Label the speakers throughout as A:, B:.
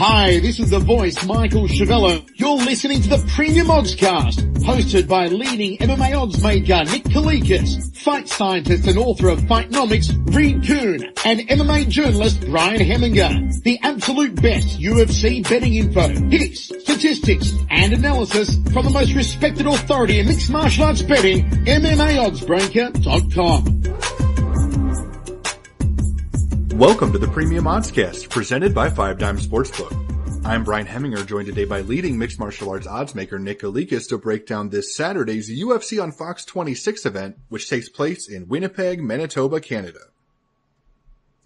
A: Hi, this is the voice, Michael Chavello. You're listening to the Premium Oddscast, hosted by leading MMA odds maker Nick Kalikas, fight scientist and author of Fightnomics Reed Kuhn, and MMA journalist Brian Hemminger. The absolute best UFC betting info, picks, statistics, and analysis from the most respected authority in mixed martial arts betting, MMAOddsBreaker.com.
B: Welcome to the Premium Oddscast, presented by 5 Dime Sportsbook. I'm Brian Hemminger, joined today by leading mixed martial arts oddsmaker Nick Kalikas to break down this Saturday's UFC on Fox 26 event, which takes place in Winnipeg, Manitoba, Canada.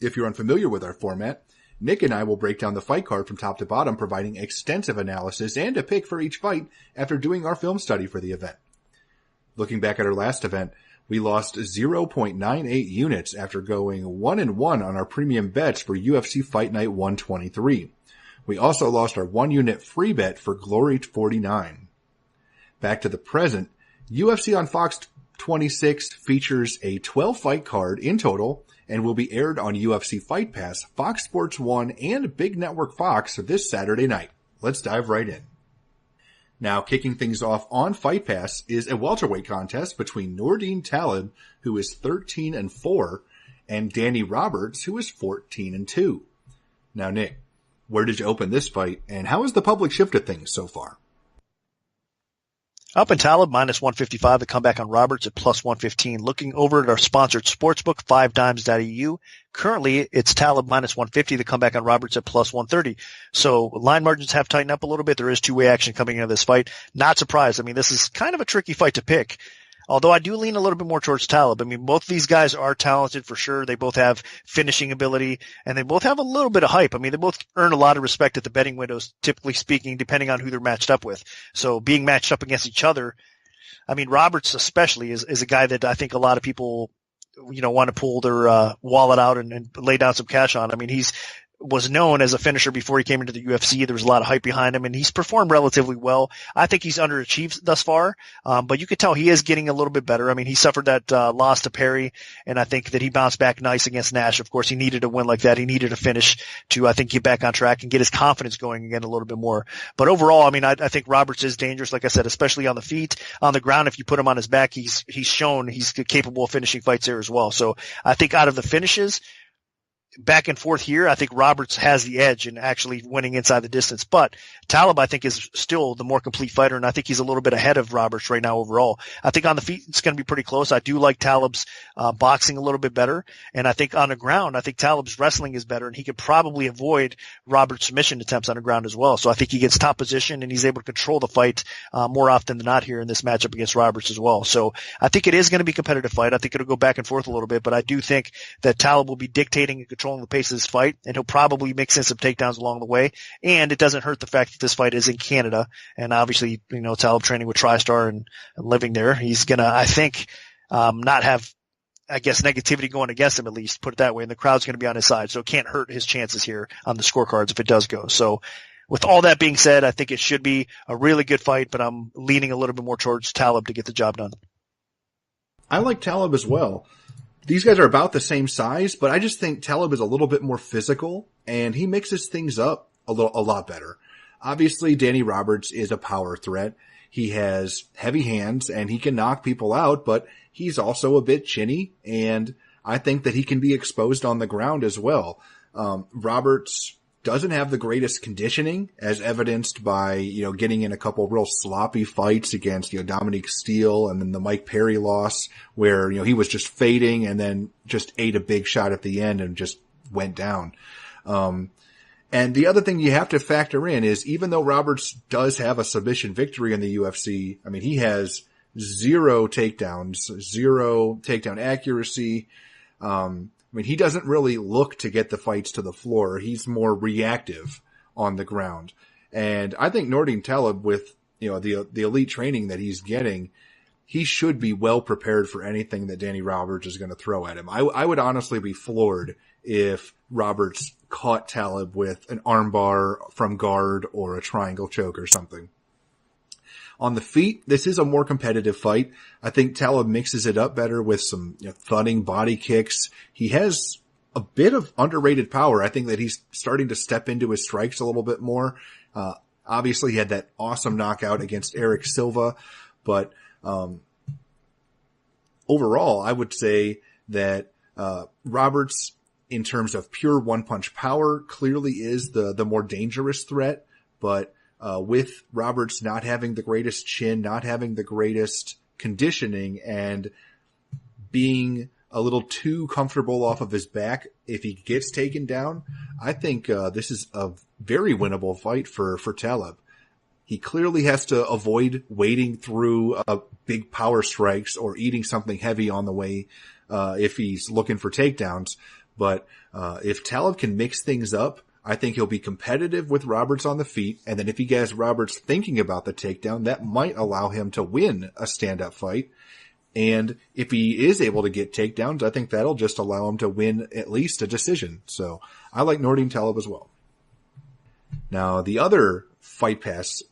B: If you're unfamiliar with our format, Nick and I will break down the fight card from top to bottom, providing extensive analysis and a pick for each fight after doing our film study for the event. Looking back at our last event, we lost 0.98 units after going 1-1 on our premium bets for UFC Fight Night 123. We also lost our 1 unit free bet for Glory 49. Back to the present, UFC on Fox 26 features a 12 fight card in total and will be aired on UFC Fight Pass, Fox Sports 1, and Big Network Fox this Saturday night. Let's dive right in. Now, kicking things off on Fight Pass is a welterweight contest between Nordine Taleb, who is 13-4, and Danny Roberts, who is 14-2. Now, Nick, where did you open this fight, and how has the public shifted things so far?
C: Up in Taleb, minus 155, the comeback on Roberts at plus 115. Looking over at our sponsored sportsbook, 5dimes.eu. Currently, it's Taleb minus 150, the comeback on Roberts at plus 130. So line margins have tightened up a little bit. There is two-way action coming into this fight. Not surprised. I mean, this is kind of a tricky fight to pick. Although I do lean a little bit more towards Taleb. I mean, both of these guys are talented for sure. They both have finishing ability, and they both have a little bit of hype. I mean, they both earn a lot of respect at the betting windows, typically speaking, depending on who they're matched up with. So being matched up against each other, I mean, Roberts especially is a guy that I think a lot of people, want to pull their wallet out and lay down some cash on. I mean, was known as a finisher before he came into the UFC. There was a lot of hype behind him, and he's performed relatively well. I think he's underachieved thus far, but you could tell he is getting a little bit better. I mean, he suffered that loss to Perry, and I think that he bounced back nice against Nash. Of course, he needed a win like that. He needed a finish to, I think, get back on track and get his confidence going again a little bit more. But overall, I mean, I think Roberts is dangerous, like I said, especially on the feet. On the ground, if you put him on his back, he's shown he's capable of finishing fights there as well. So I think out of the finishes, back and forth here, I think Roberts has the edge in actually winning inside the distance. But Taleb, I think, is still the more complete fighter, and I think he's a little bit ahead of Roberts right now overall. I think on the feet, it's going to be pretty close. I do like Taleb's boxing a little bit better, and I think on the ground, I think Taleb's wrestling is better, and he could probably avoid Roberts' submission attempts on the ground as well. So I think he gets top position, and he's able to control the fight more often than not here in this matchup against Roberts as well. So I think it is going to be a competitive fight. I think it'll go back and forth a little bit, but I do think that Taleb will be dictating and controlling the pace of this fight, and he'll probably mix in some takedowns along the way. And it doesn't hurt the fact that this fight is in Canada, and obviously, Taleb training with TriStar and living there. He's gonna, I think, not have, I guess, negativity going against him, at least, put it that way, and the crowd's gonna be on his side, so it can't hurt his chances here on the scorecards if it does go. So with all that being said, I think it should be a really good fight, but I'm leaning a little bit more towards Taleb to get the job done.
B: I like Taleb as well. These guys are about the same size, but I just think Taleb is a little bit more physical, and he mixes things up a lot better. Obviously, Danny Roberts is a power threat. He has heavy hands, and he can knock people out, but he's also a bit chinny, and I think that he can be exposed on the ground as well. Roberts doesn't have the greatest conditioning, as evidenced by, getting in a couple real sloppy fights against, Dominique Steele and then the Mike Perry loss where, he was just fading and then just ate a big shot at the end and just went down. And the other thing you have to factor in is even though Roberts does have a submission victory in the UFC, I mean, he has 0 takedowns, 0 takedown accuracy. I mean, he doesn't really look to get the fights to the floor. He's more reactive on the ground. And I think Nordine Taleb, with, the elite training that he's getting, he should be well prepared for anything that Danny Roberts is going to throw at him. I would honestly be floored if Roberts caught Taleb with an armbar from guard or a triangle choke or something. On the feet, this is a more competitive fight. I think Taleb mixes it up better with some thudding body kicks. He has a bit of underrated power. I think that he's starting to step into his strikes a little bit more. Obviously he had that awesome knockout against Eric Silva, but, overall, I would say that, Roberts, in terms of pure one-punch power, clearly is the more dangerous threat. But with Roberts not having the greatest chin, not having the greatest conditioning, and being a little too comfortable off of his back if he gets taken down, I think this is a very winnable fight for Taleb. He clearly has to avoid wading through big power strikes or eating something heavy on the way if he's looking for takedowns. But if Taleb can mix things up, I think he'll be competitive with Roberts on the feet. And then if he gets Roberts thinking about the takedown, that might allow him to win a stand-up fight. And if he is able to get takedowns, I think that'll just allow him to win at least a decision. So I like Nordine Taleb as well. Now, the other Fight Pass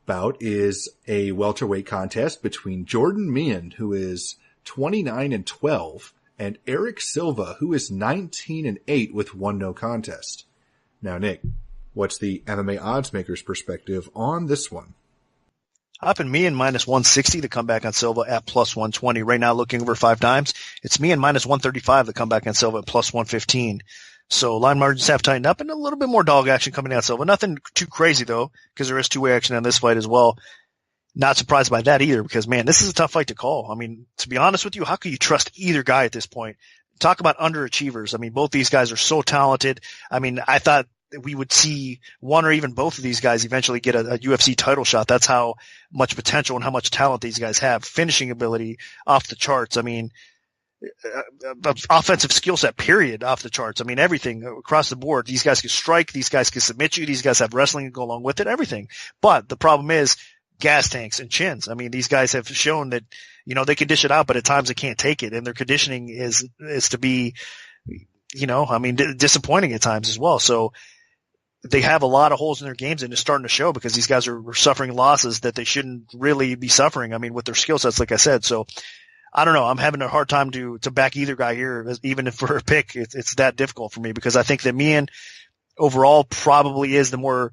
B: bout is a welterweight contest between Jordan Meehan, who is 29-12, and Eric Silva, who is 19-8 with 1 no contest. Now, Nick, what's the MMA oddsmaker's perspective on this one?
C: Hopping Meehan minus 160 to come back on Silva at plus 120. Right now, looking over 5 times, it's Meehan minus 135 to come back on Silva at plus 115. So line margins have tightened up and a little bit more dog action coming out Silva. Nothing too crazy though, because there is 2-way action on this fight as well. Not surprised by that either, because man, this is a tough fight to call. I mean, to be honest with you, how can you trust either guy at this point? Talk about underachievers. I mean, both these guys are so talented. I mean, I thought we would see one or even both of these guys eventually get a UFC title shot. That's how much potential and how much talent these guys have. Finishing ability off the charts. I mean, offensive skill set, period, off the charts. I mean, everything across the board. These guys can strike. These guys can submit you. These guys have wrestling to go along with it, everything. But the problem is gas tanks and chins. I mean, these guys have shown that, you know, they can dish it out, but at times they can't take it. And their conditioning is to be, you know, I mean, disappointing at times as well. So they have a lot of holes in their games, and it's starting to show because these guys are suffering losses that they shouldn't really be suffering. I mean, with their skill sets, like I said. So I don't know. I'm having a hard time to back either guy here, even if for a pick, it's that difficult for me, because I think that Meehan overall probably is the more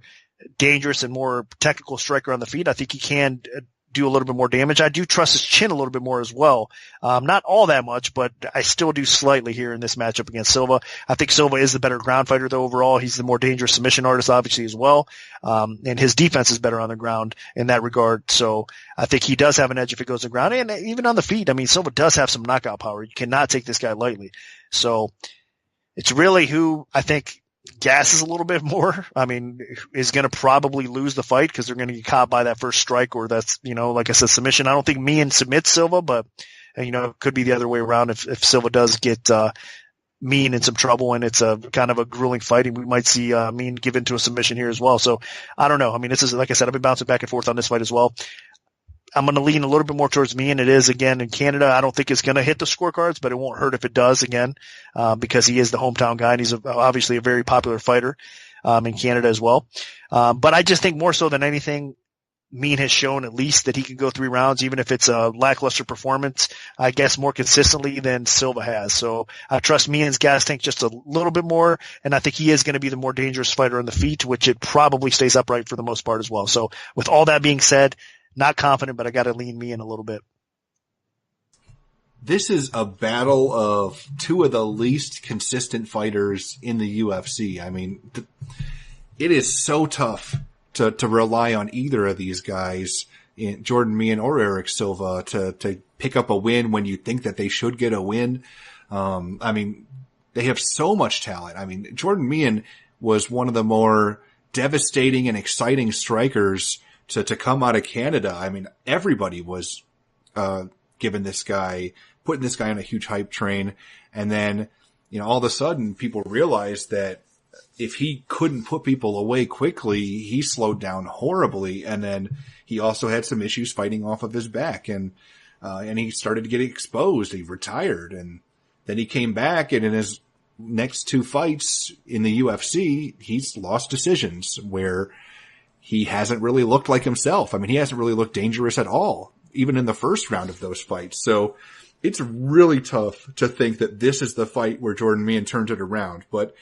C: dangerous and more technical striker on the feet. I think he can do a little bit more damage. I do trust his chin a little bit more as well. Not all that much, but I still do slightly here in this matchup against Silva. I think Silva is the better ground fighter though overall. He's the more dangerous submission artist obviously as well. And his defense is better on the ground in that regard. So I think he does have an edge if it goes to the ground, and even on the feet. I mean, Silva does have some knockout power. You cannot take this guy lightly. So it's really who I think gasses a little bit more. I mean, is going to probably lose the fight because they're going to get caught by that first strike, or that's, you know, like I said, submission. I don't think Meehan submits Silva, but, you know, it could be the other way around if Silva does get Meehan in some trouble and it's a kind of a grueling fight, and we might see Meehan give into a submission here as well. So I don't know. I mean, this is, like I said, I've been bouncing back and forth on this fight as well. I'm going to lean a little bit more towards Meehan. It is, again, in Canada. I don't think it's going to hit the scorecards, but it won't hurt if it does, again, because he is the hometown guy, and he's obviously a very popular fighter in Canada as well. But I just think more so than anything, Meehan has shown at least that he can go 3 rounds, even if it's a lackluster performance, I guess more consistently than Silva has. So I trust Meehan's gas tank just a little bit more, and I think he is going to be the more dangerous fighter on the feet, which it probably stays upright for the most part as well. So with all that being said, not confident, but I got to lean Meehan a little bit.
B: This is a battle of 2 of the least consistent fighters in the UFC. I mean, it is so tough to rely on either of these guys, Jordan Meehan or Eric Silva, to pick up a win when you think that they should get a win. I mean, they have so much talent. I mean, Jordan Meehan was one of the more devastating and exciting strikers to come out of Canada. I mean, everybody was putting this guy on a huge hype train. And then, you know, all of a sudden people realized that if he couldn't put people away quickly, he slowed down horribly. And then he also had some issues fighting off of his back, and he started to get exposed. He retired, and then he came back, and in his next 2 fights in the UFC, he's lost decisions where he hasn't really looked like himself. I mean, he hasn't really looked dangerous at all, even in the first round of those fights. So it's really tough to think that this is the fight where Jordan Meehan turns it around. But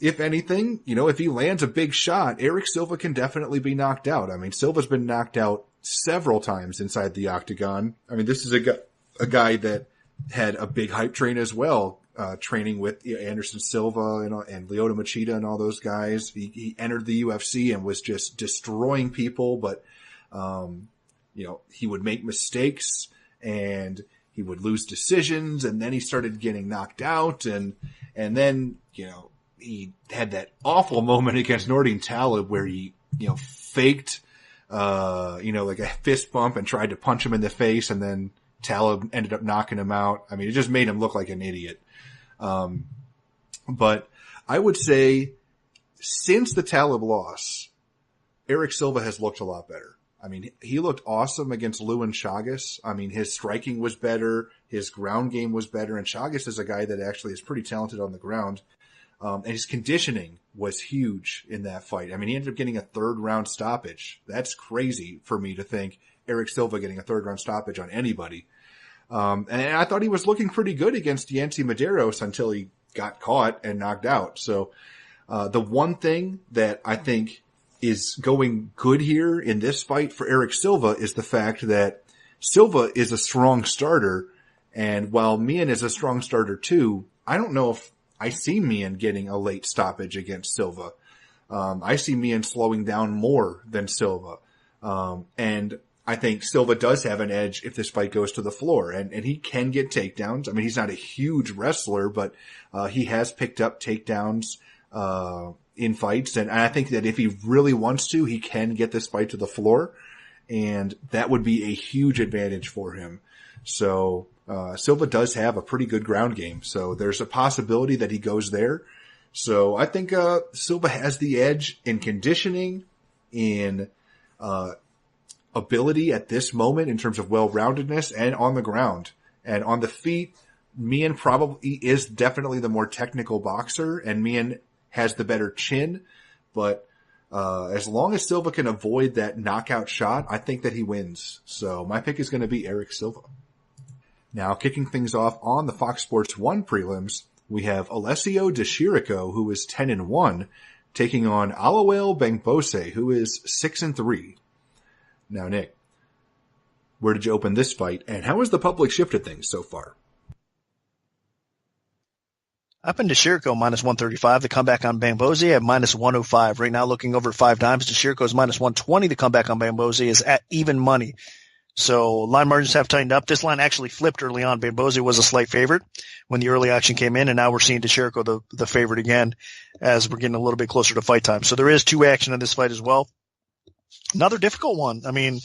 B: if anything, if he lands a big shot, Eric Silva can definitely be knocked out. I mean, Silva's been knocked out several times inside the octagon. I mean, this is a guy that had a big hype train as well, training with Anderson Silva and Lyoto Machida and all those guys. He entered the UFC and was just destroying people, but, he would make mistakes and he would lose decisions, and then he started getting knocked out, and then, he had that awful moment against Nordine Taleb where he, faked, like a fist bump and tried to punch him in the face, and then Taleb ended up knocking him out. I mean, it just made him look like an idiot. But I would say since the Taleb loss, Eric Silva has looked a lot better. I mean, he looked awesome against Lewin Chagas. I mean, his striking was better. His ground game was better. And Chagas is a guy that actually is pretty talented on the ground. And his conditioning was huge in that fight. I mean, he ended up getting a 3rd round stoppage. That's crazy for me to think Eric Silva getting a 3rd round stoppage on anybody. And I thought he was looking pretty good against Yancy Medeiros until he got caught and knocked out. So, the one thing that I think is going good here in this fight for Eric Silva is the fact that Silva is a strong starter. And while Meehan is a strong starter too, I don't know if I see Meehan getting a late stoppage against Silva. I see Meehan slowing down more than Silva. And I think Silva does have an edge if this fight goes to the floor, and he can get takedowns. I mean, he's not a huge wrestler, but, he has picked up takedowns, in fights. And I think that if he really wants to, he can get this fight to the floor, and that would be a huge advantage for him. So, Silva does have a pretty good ground game. So there's a possibility that he goes there. So I think, Silva has the edge in conditioning, in, ability at this moment in terms of well-roundedness, and on the ground. And on the feet, Meehan probably is definitely the more technical boxer, and Meehan has the better chin. But as long as Silva can avoid that knockout shot, I think that he wins. So my pick is going to be Eric Silva. Now, kicking things off on the Fox Sports 1 prelims, we have Alessio De Chirico, who is 10-1, taking on Alawel Bengbose, who is 6-3. Now, Nick, where did you open this fight, and how has the public shifted things so far?
C: Up in De Chirico, -135. The comeback on Bengbose at -105. Right now, looking over 5 dimes, De Chirico is -120. The comeback on Bengbose is at even money. So line margins have tightened up. This line actually flipped early on. Bengbose was a slight favorite when the early action came in, and now we're seeing De Chirico the favorite again as we're getting a little bit closer to fight time. So there is 2 action in this fight as well. Another difficult one. I mean,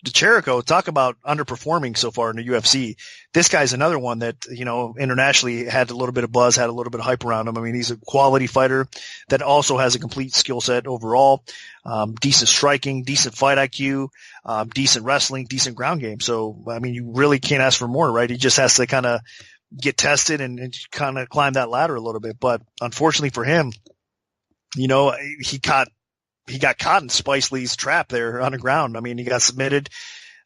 C: De Chirico, talk about underperforming so far in the UFC. This guy's another one that, internationally had a little bit of buzz, had a little bit of hype around him. I mean, he's a quality fighter that also has a complete skill set overall. Decent striking, decent fight IQ, decent wrestling, decent ground game. So, I mean, you really can't ask for more, right? He just has to kind of get tested and kind of climb that ladder a little bit. But unfortunately for him, he got caught in Spice Lee's trap there on the ground. I mean, he got submitted.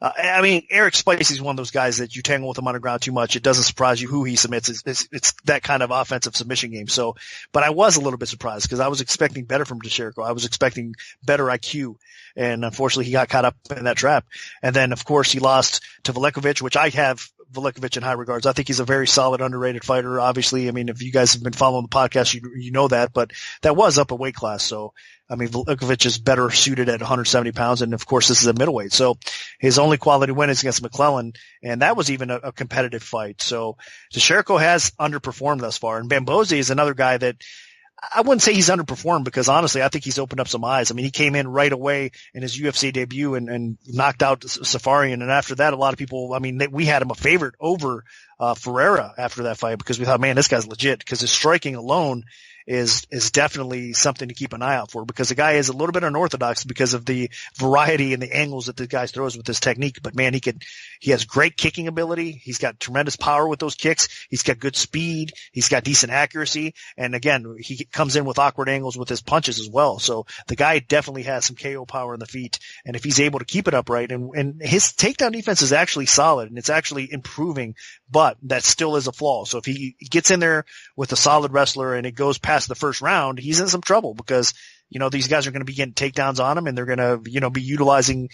C: Eric Spicey's one of those guys that you tangle with him on the ground too much. It doesn't surprise you who he submits. It's that kind of offensive submission game. So, but I was a little bit surprised because I was expecting better from De Chirico. I was expecting better IQ. And unfortunately, he got caught up in that trap. And then, of course, he lost to Velekovic, which I have Velekovic in high regards. I think he's a very solid, underrated fighter. Obviously, I mean, if you guys have been following the podcast, you know that, but that was up a weight class. So, I mean, Velekovic is better suited at 170 pounds. And of course, this is a middleweight. So his only quality win is against McClellan. And that was even a competitive fight. So De Chirico has underperformed thus far. And Bengbose is another guy that I wouldn't say he's underperformed because honestly, I think he's opened up some eyes. I mean, he came in right away in his UFC debut and knocked out Safarian. And after that, a lot of people, I mean, we had him a favorite over Ferreira after that fight because we thought, man, this guy's legit because his striking alone is definitely something to keep an eye out for because the guy is a little bit unorthodox because of the variety and the angles that the guy throws with his technique. But man, he has great kicking ability. He's got tremendous power with those kicks. He's got good speed. He's got decent accuracy. And again, he comes in with awkward angles with his punches as well. So the guy definitely has some KO power in the feet. And if he's able to keep it upright and his takedown defense is actually solid and it's actually improving, but that still is a flaw. So if he gets in there with a solid wrestler and it goes past the first round, he's in some trouble because, these guys are going to be getting takedowns on him and they're going to, be utilizing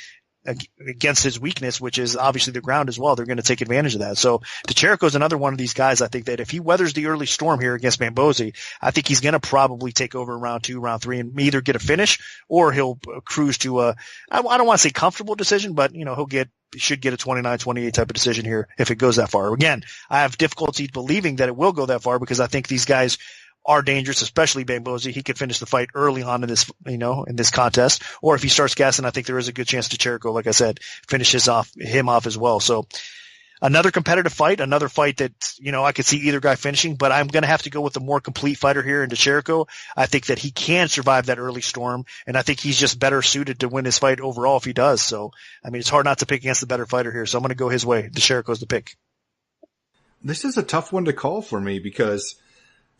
C: against his weakness, which is obviously the ground as well. They're going to take advantage of that. So DeChirico is another one of these guys. I think that if he weathers the early storm here against Bambosi, I think he's going to probably take over in round 2, round 3 and either get a finish or he'll cruise to I don't want to say comfortable decision, but should get a 29-28 type of decision here if it goes that far. Again, I have difficulty believing that it will go that far because I think these guys are dangerous, especially Bambosi. He could finish the fight early on in this, in this contest. Or if he starts gassing, I think there is a good chance DeChirico, like I said, finishes him off as well. So another competitive fight, another fight that, I could see either guy finishing, but I'm going to have to go with the more complete fighter here in DeChirico. I think that he can survive that early storm, and I think he's just better suited to win his fight overall if he does. So, it's hard not to pick against the better fighter here. So I'm going to go his way. DeChirico's the pick.
B: This is a tough one to call for me because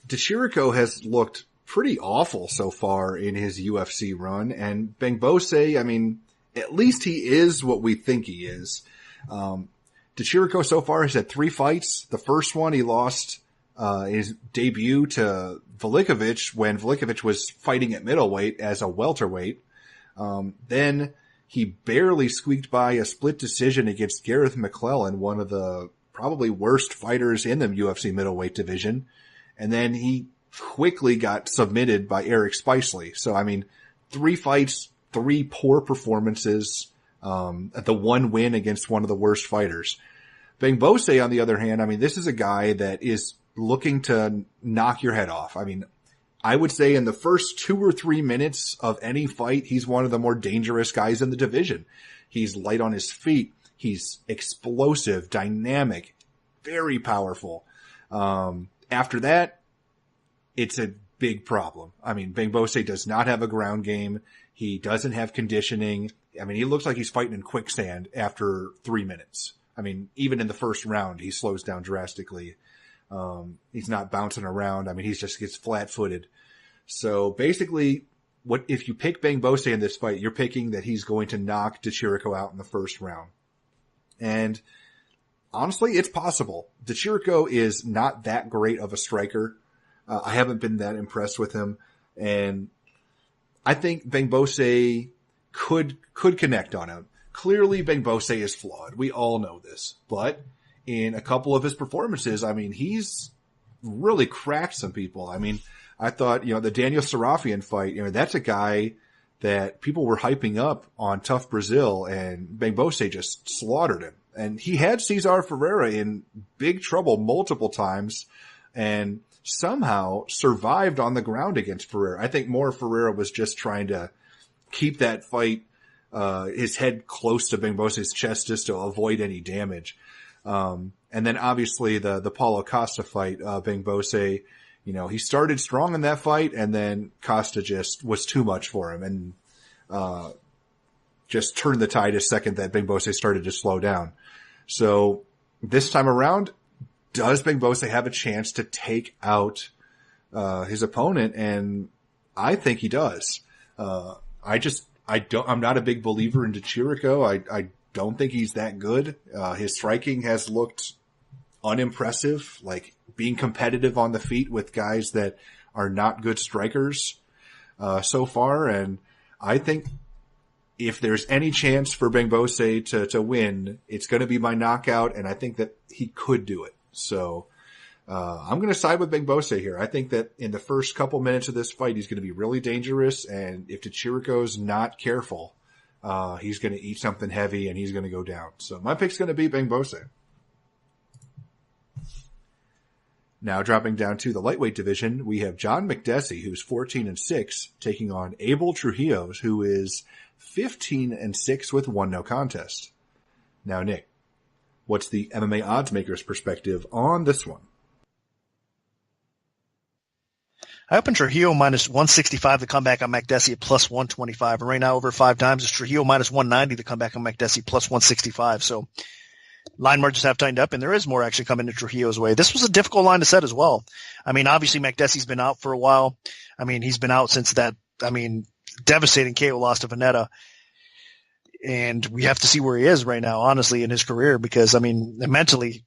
B: DeChirico has looked pretty awful so far in his UFC run, and Bambosi, at least he is what we think he is. DeChirico so far has had 3 fights. The first one he lost his debut to Velikovic when Velikovic was fighting at middleweight as a welterweight. Then he barely squeaked by a split decision against Gareth McClellan, one of the probably worst fighters in the UFC middleweight division. And then he quickly got submitted by Eric Spicely. So, 3 fights, 3 poor performances, the one win against one of the worst fighters. Bambosi, on the other hand, this is a guy that is looking to knock your head off. I would say in the first 2 or 3 minutes of any fight, he's one of the more dangerous guys in the division. He's light on his feet. He's explosive, dynamic, very powerful. After that, it's a big problem. Bambosi does not have a ground game. He doesn't have conditioning. He looks like he's fighting in quicksand after 3 minutes. Even in the first round, he slows down drastically. He's not bouncing around. He just gets flat-footed. So basically, if you pick Bambosi in this fight, you're picking that he's going to knock DeChirico out in the first round. And honestly, it's possible. DeChirico is not that great of a striker. I haven't been that impressed with him. And I think Bambosi could connect on him. Clearly, Bambosi is flawed. We all know this. But in a couple of his performances, he's really cracked some people. I thought, the Daniel Sarafian fight, that's a guy that people were hyping up on Tough Brazil, and Bambosi just slaughtered him. And he had Cesar Ferreira in big trouble multiple times and somehow survived on the ground against Ferreira. I think more Ferreira was just trying to keep that fight, his head close to Bambosi's chest just to avoid any damage. And then obviously the Paulo Costa fight, Bambosi, he started strong in that fight and then Costa just was too much for him and, just turned the tide a second that Bambosi started to slow down. So this time around, does Bambosi have a chance to take out his opponent? And I think he does. I'm not a big believer in DeChirico. I don't think he's that good. His striking has looked unimpressive, like being competitive on the feet with guys that are not good strikers so far. And I think if there's any chance for Bambosi to win, it's going to be by knockout, and I think that he could do it. So I'm going to side with Bambosi here. I think that in the first couple minutes of this fight, he's going to be really dangerous, and if DeChirico's not careful, he's going to eat something heavy and he's going to go down. So my pick's going to be Bambosi. Now dropping down to the lightweight division, we have John McDessie, who's 14-6, taking on Abel Trujillo, who is 15-6 with 1 no contest. Now, Nick, What's the MMA odds maker's perspective on this one?
C: I opened Trujillo minus 165 to come back on Makdessi at plus 125. And right now over 5 times it's Trujillo minus 190 to come back on Makdessi plus 165. So line margins have tightened up, and there is more action coming to Trujillo's way. This was a difficult line to set as well. I mean, obviously Makdessi's been out for a while. I mean, he's been out since that, devastating KO loss to Veneta. And we have to see where he is right now, honestly, in his career, because, mentally,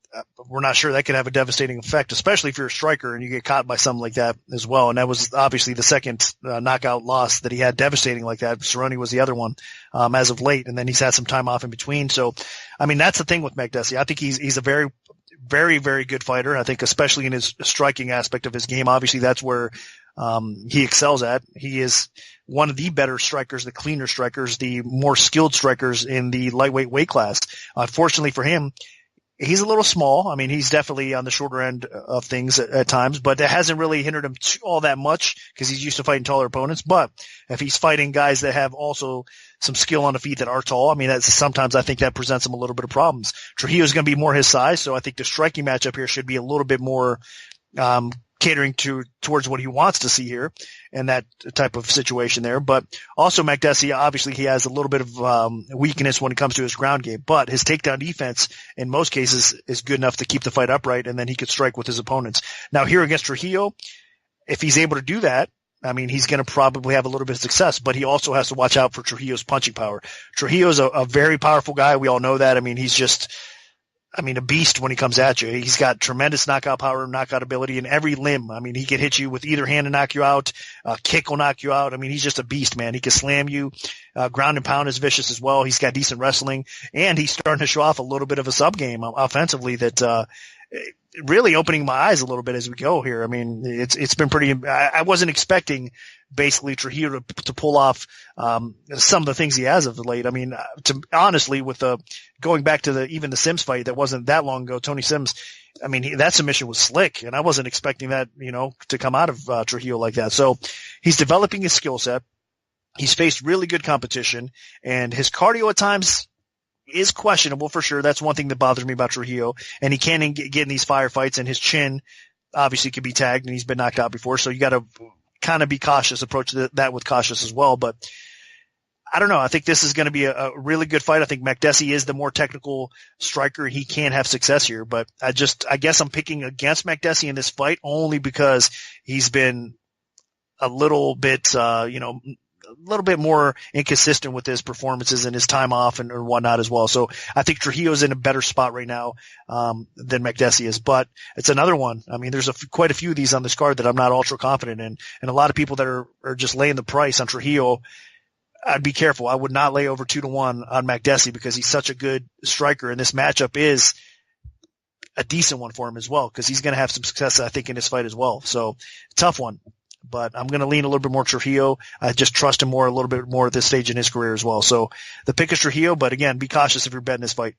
C: we're not sure that could have a devastating effect, especially if you're a striker and you get caught by something like that as well. And that was obviously the second knockout loss that he had devastating like that. Cerrone was the other one as of late, and then he's had some time off in between. So, that's the thing with Makdessi. I think he's a very, very, very good fighter. I think especially in his striking aspect of his game. Obviously, that's where he excels at. He is one of the better strikers, the cleaner strikers, the more skilled strikers in the lightweight weight class. Unfortunately for him, he's a little small. He's definitely on the shorter end of things at times, but it hasn't really hindered him all that much because he's used to fighting taller opponents. But if he's fighting guys that have also some skill on the feet that are tall, that's sometimes I think that presents him a little bit of problems. Trujillo's going to be more his size, so I think the striking matchup here should be a little bit more catering towards what he wants to see here and that type of situation there. But also Makdessi, obviously he has a little bit of weakness when it comes to his ground game, but his takedown defense in most cases is good enough to keep the fight upright, and then he could strike with his opponents. Now here against Trujillo, if he's able to do that, he's going to probably have a little bit of success, but he also has to watch out for Trujillo's punching power. Trujillo's a very powerful guy. We all know that. He's just a beast when he comes at you. He's got tremendous knockout power and knockout ability in every limb. He can hit you with either hand and knock you out. Kick will knock you out. He's just a beast, man. He can slam you. Ground and pound is vicious as well. He's got decent wrestling, and he's starting to show off a little bit of a sub game offensively that, really opening my eyes a little bit as we go here. It's been pretty, I wasn't expecting basically Trujillo to pull off, some of the things he has of late. Honestly, with going back to even the Sims fight that wasn't that long ago, Tony Sims, that submission was slick, and I wasn't expecting that, to come out of Trujillo like that. So he's developing his skill set. He's faced really good competition, and his cardio at times is questionable for sure. That's one thing that bothers me about Trujillo, and he can't get in these firefights, and his chin obviously could be tagged, and he's been knocked out before. So you got to kind of be cautious, approach that with cautious as well. But I don't know. I think this is going to be a really good fight. I think Makdessi is the more technical striker. He can have success here, but I guess I'm picking against Makdessi in this fight only because he's been a little bit, a little bit more inconsistent with his performances and his time off and whatnot as well. So I think Trujillo's in a better spot right now than Makdessi is, but it's another one. There's quite a few of these on this card that I'm not ultra confident in, and a lot of people that are just laying the price on Trujillo. I'd be careful. I would not lay over 2-1 on Makdessi because he's such a good striker, and this matchup is a decent one for him as well because he's going to have some success, I think, in this fight as well. So tough one. But I'm going to lean a little bit more Trujillo. I just trust him a little bit more at this stage in his career as well. So the pick is Trujillo, but again, be cautious if you're betting this fight.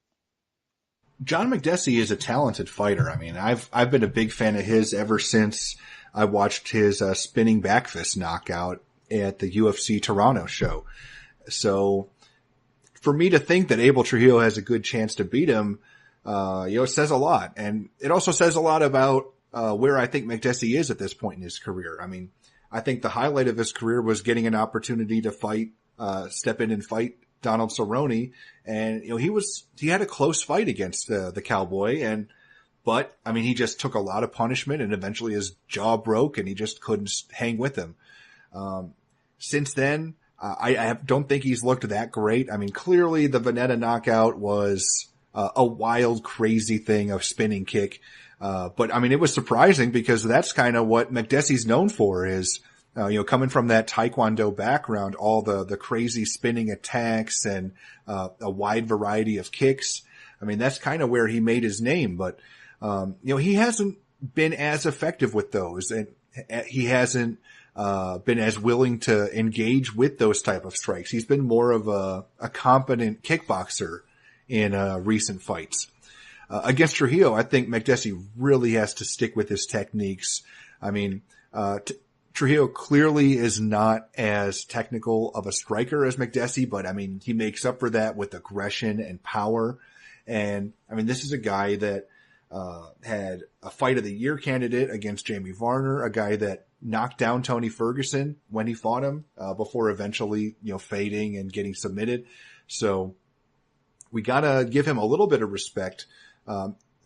B: John Makdessi is a talented fighter. I've been a big fan of his ever since I watched his spinning back fist knockout at the UFC Toronto show. So for me to think that Abel Trujillo has a good chance to beat him, it says a lot. And it also says a lot about where I think Makdessi is at this point in his career. I think the highlight of his career was getting an opportunity to step in and fight Donald Cerrone. And, he had a close fight against the Cowboy. But he just took a lot of punishment, and eventually his jaw broke and he just couldn't hang with him. Since then, I don't think he's looked that great. Clearly the Veneta knockout was a wild, crazy thing, a spinning kick. But it was surprising because that's kind of what Makdessi's known for is, coming from that Taekwondo background, all the crazy spinning attacks and, a wide variety of kicks. That's kind of where he made his name, but, he hasn't been as effective with those, and he hasn't, been as willing to engage with those type of strikes. He's been more of a competent kickboxer in, recent fights. Against Trujillo, I think Makdessi really has to stick with his techniques. Trujillo clearly is not as technical of a striker as Makdessi, but he makes up for that with aggression and power. And I mean, this is a guy that had a fight of the year candidate against Jamie Varner, a guy that knocked down Tony Ferguson when he fought him, before eventually, fading and getting submitted. So we gotta give him a little bit of respect.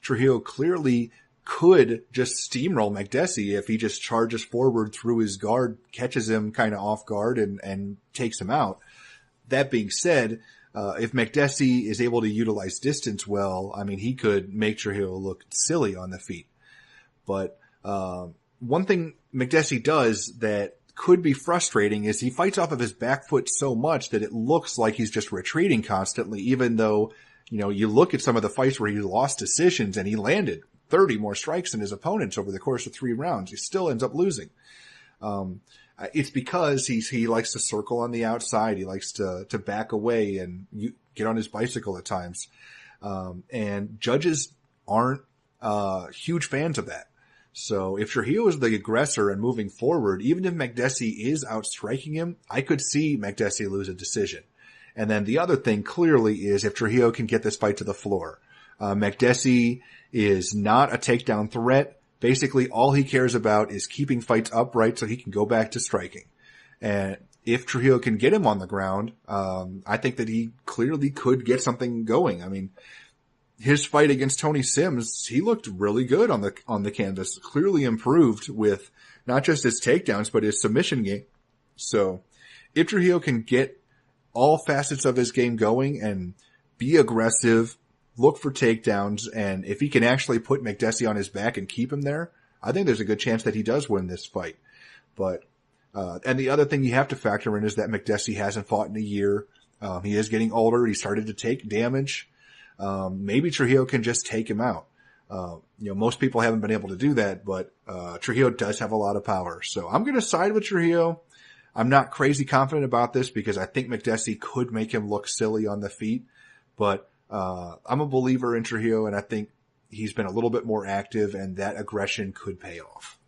B: Trujillo clearly could just steamroll Makdessi if he just charges forward through his guard, catches him kind of off guard and takes him out. That being said, if Makdessi is able to utilize distance well, I mean, he could make Trujillo look silly on the feet. But one thing Makdessi does that could be frustrating is he fights off of his back foot so much that it looks like he's just retreating constantly, even though, you look at some of the fights where he lost decisions and he landed 30 more strikes than his opponents over the course of 3 rounds. He still ends up losing. It's because he likes to circle on the outside. He likes to back away and get on his bicycle at times. And judges aren't huge fans of that. So if Trujillo is the aggressor and moving forward, even if Makdessi is outstriking him, I could see Makdessi lose a decision. And then the other thing clearly is if Trujillo can get this fight to the floor. Makdessi is not a takedown threat. Basically, all he cares about is keeping fights upright so he can go back to striking. And if Trujillo can get him on the ground, I think that he clearly could get something going. I mean, his fight against Tony Sims, he looked really good on the canvas, clearly improved with not just his takedowns, but his submission game. So if Trujillo can get all facets of his game going and be aggressive, look for takedowns, and if he can actually put Makdessi on his back and keep him there, I think there's a good chance that he does win this fight. But, and the other thing you have to factor in is that Makdessi hasn't fought in a year. He is getting older. He started to take damage. Maybe Trujillo can just take him out. Most people haven't been able to do that, but, Trujillo does have a lot of power. So I'm going to side with Trujillo. I'm not crazy confident about this because I think Makdessi could make him look silly on the feet, but, I'm a believer in Trujillo, and I think he's been a little bit more active, and that aggression could pay off.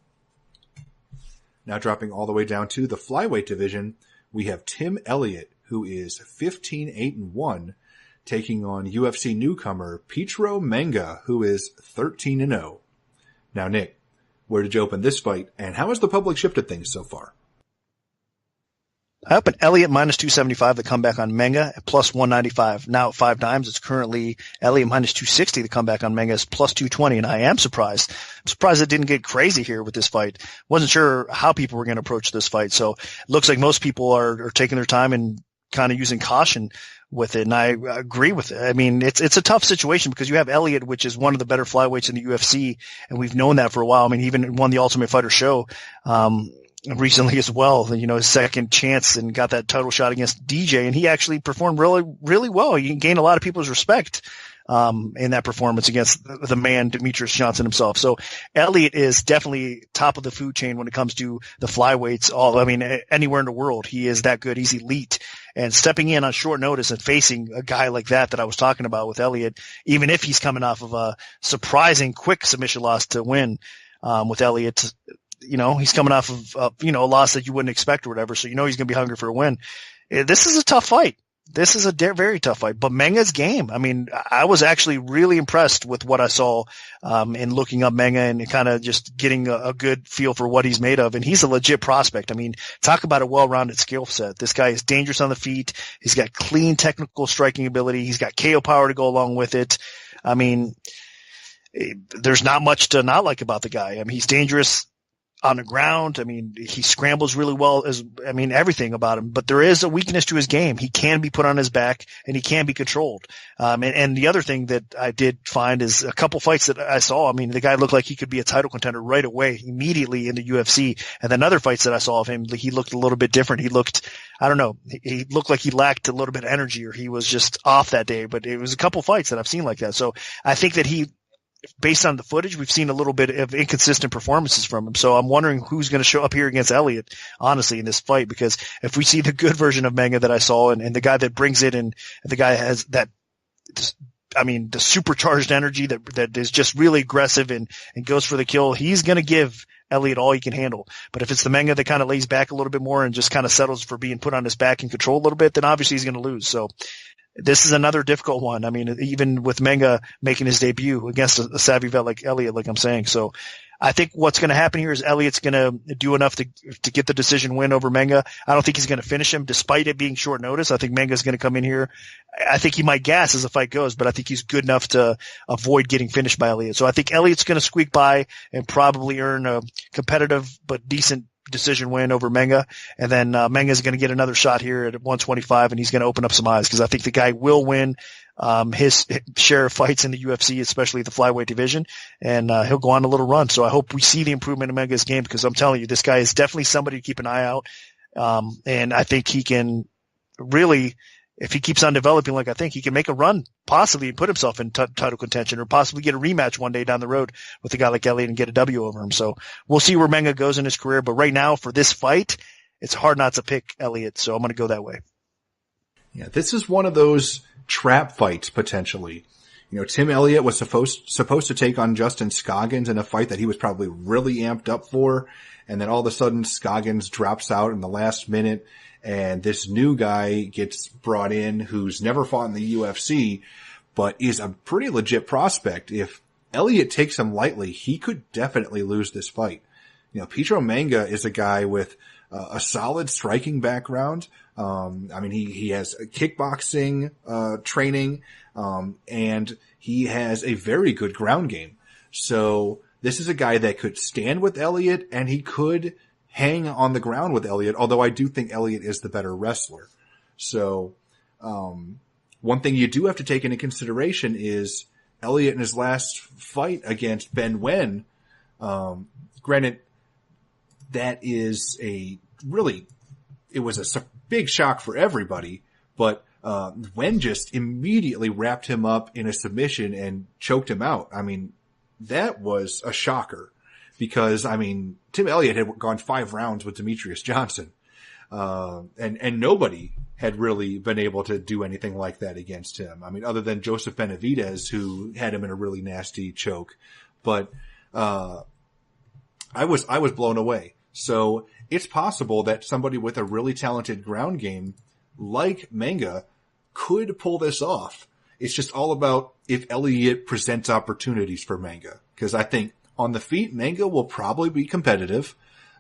B: Now dropping all the way down to the flyweight division, we have Tim Elliott, who is 15-8-1, taking on UFC newcomer Petro Menga, who is 13-0. Now, Nick, where did you open this fight, and how has the public shifted things so far?
C: I opened Elliott minus 275, the comeback on Menga at plus 195. Now at 5 times, it's currently Elliott minus 260, the comeback on Menga is plus 220. And I am surprised. I'm surprised it didn't get crazy here with this fight. Wasn't sure how people were going to approach this fight. So it looks like most people are taking their time and kind of using caution with it. And I agree with it. I mean, it's a tough situation because you have Elliott, which is one of the better flyweights in the UFC. And we've known that for a while. I mean, he even won the Ultimate Fighter show, recently as well, his second chance and got that title shot against DJ, and he actually performed really, really well. He gained a lot of people's respect in that performance against the man, Demetrius Johnson himself. So Elliott is definitely top of the food chain when it comes to the flyweights. Anywhere in the world, he is that good. He's elite. And stepping in on short notice and facing a guy like that I was talking about with Elliott, even if he's coming off of a surprising quick submission loss to win, with Elliott, he's coming off of, a loss that you wouldn't expect or whatever. So, he's going to be hungry for a win. This is a tough fight. This is a very tough fight, but Menga's game. I mean, I was actually really impressed with what I saw, in looking up Menga and kind of just getting a good feel for what he's made of. And he's a legit prospect. I mean, talk about a well-rounded skill set. This guy is dangerous on the feet. He's got clean technical striking ability. He's got KO power to go along with it. I mean, there's not much to not like about the guy. I mean, he's dangerous on the ground. I mean, he scrambles really well everything about him, but there is a weakness to his game. He can be put on his back and he can be controlled. And the other thing that I did find is a couple fights that I saw. I mean, the guy looked like he could be a title contender right away, immediately in the UFC. And then other fights that I saw of him, he looked a little bit different. He looked, I don't know, he looked like he lacked a little bit of energy or he was just off that day, but it was a couple fights that I've seen like that. So I think that based on the footage, we've seen a little bit of inconsistent performances from him. So I'm wondering who's going to show up here against Elliott, honestly, in this fight, because if we see the good version of Menga that I saw and the guy that brings it and the guy has that, the supercharged energy that is just really aggressive and goes for the kill, he's going to give Elliott all he can handle. But if it's the Menga that kind of lays back a little bit more and just kind of settles for being put on his back and control a little bit, then obviously he's going to lose. So this is another difficult one. I mean, even with Menga making his debut against a savvy vet like Elliott, like I'm saying. So I think what's going to happen here is Elliott's going to do enough to get the decision win over Menga. I don't think he's going to finish him despite it being short notice. I think Menga's going to come in here. I think he might gas as the fight goes, but I think he's good enough to avoid getting finished by Elliott. So I think Elliott's going to squeak by and probably earn a competitive but decent decision win over Menga. And then Menga's going to get another shot here at 125, and he's going to open up some eyes because I think the guy will win his share of fights in the UFC, especially the flyweight division, and he'll go on a little run. So I hope we see the improvement in Menga's game because I'm telling you, this guy is definitely somebody to keep an eye out. And I think he can really, if he keeps on developing like I think, he can make a run possibly and put himself in title contention or possibly get a rematch one day down the road with a guy like Elliott and get a W over him. So we'll see where Menga goes in his career. But right now for this fight, it's hard not to pick Elliott. So I'm going to go that way.
B: Yeah, this is one of those trap fights potentially. You know, Tim Elliott was supposed to take on Justin Scoggins in a fight that he was probably really amped up for. And then all of a sudden Scoggins drops out in the last minute. And this new guy gets brought in who's never fought in the UFC, but is a pretty legit prospect. If Elliott takes him lightly, he could definitely lose this fight. You know, Petro Menga is a guy with a solid striking background. I mean, he has kickboxing training, and he has a very good ground game. So this is a guy that could stand with Elliott, and he could hang on the ground with Elliott, although I do think Elliott is the better wrestler. So, one thing you do have to take into consideration is Elliott in his last fight against Ben Wen. Granted, that is it was a big shock for everybody, but, Wen just immediately wrapped him up in a submission and choked him out. I mean, that was a shocker. Because, I mean, Tim Elliott had gone 5 rounds with Demetrius Johnson. And nobody had really been able to do anything like that against him. I mean, other than Joseph Benavidez, who had him in a really nasty choke. But, I was blown away. So it's possible that somebody with a really talented ground game like Menga could pull this off. It's just all about if Elliott presents opportunities for Menga. Because I think on the feet, Menga will probably be competitive.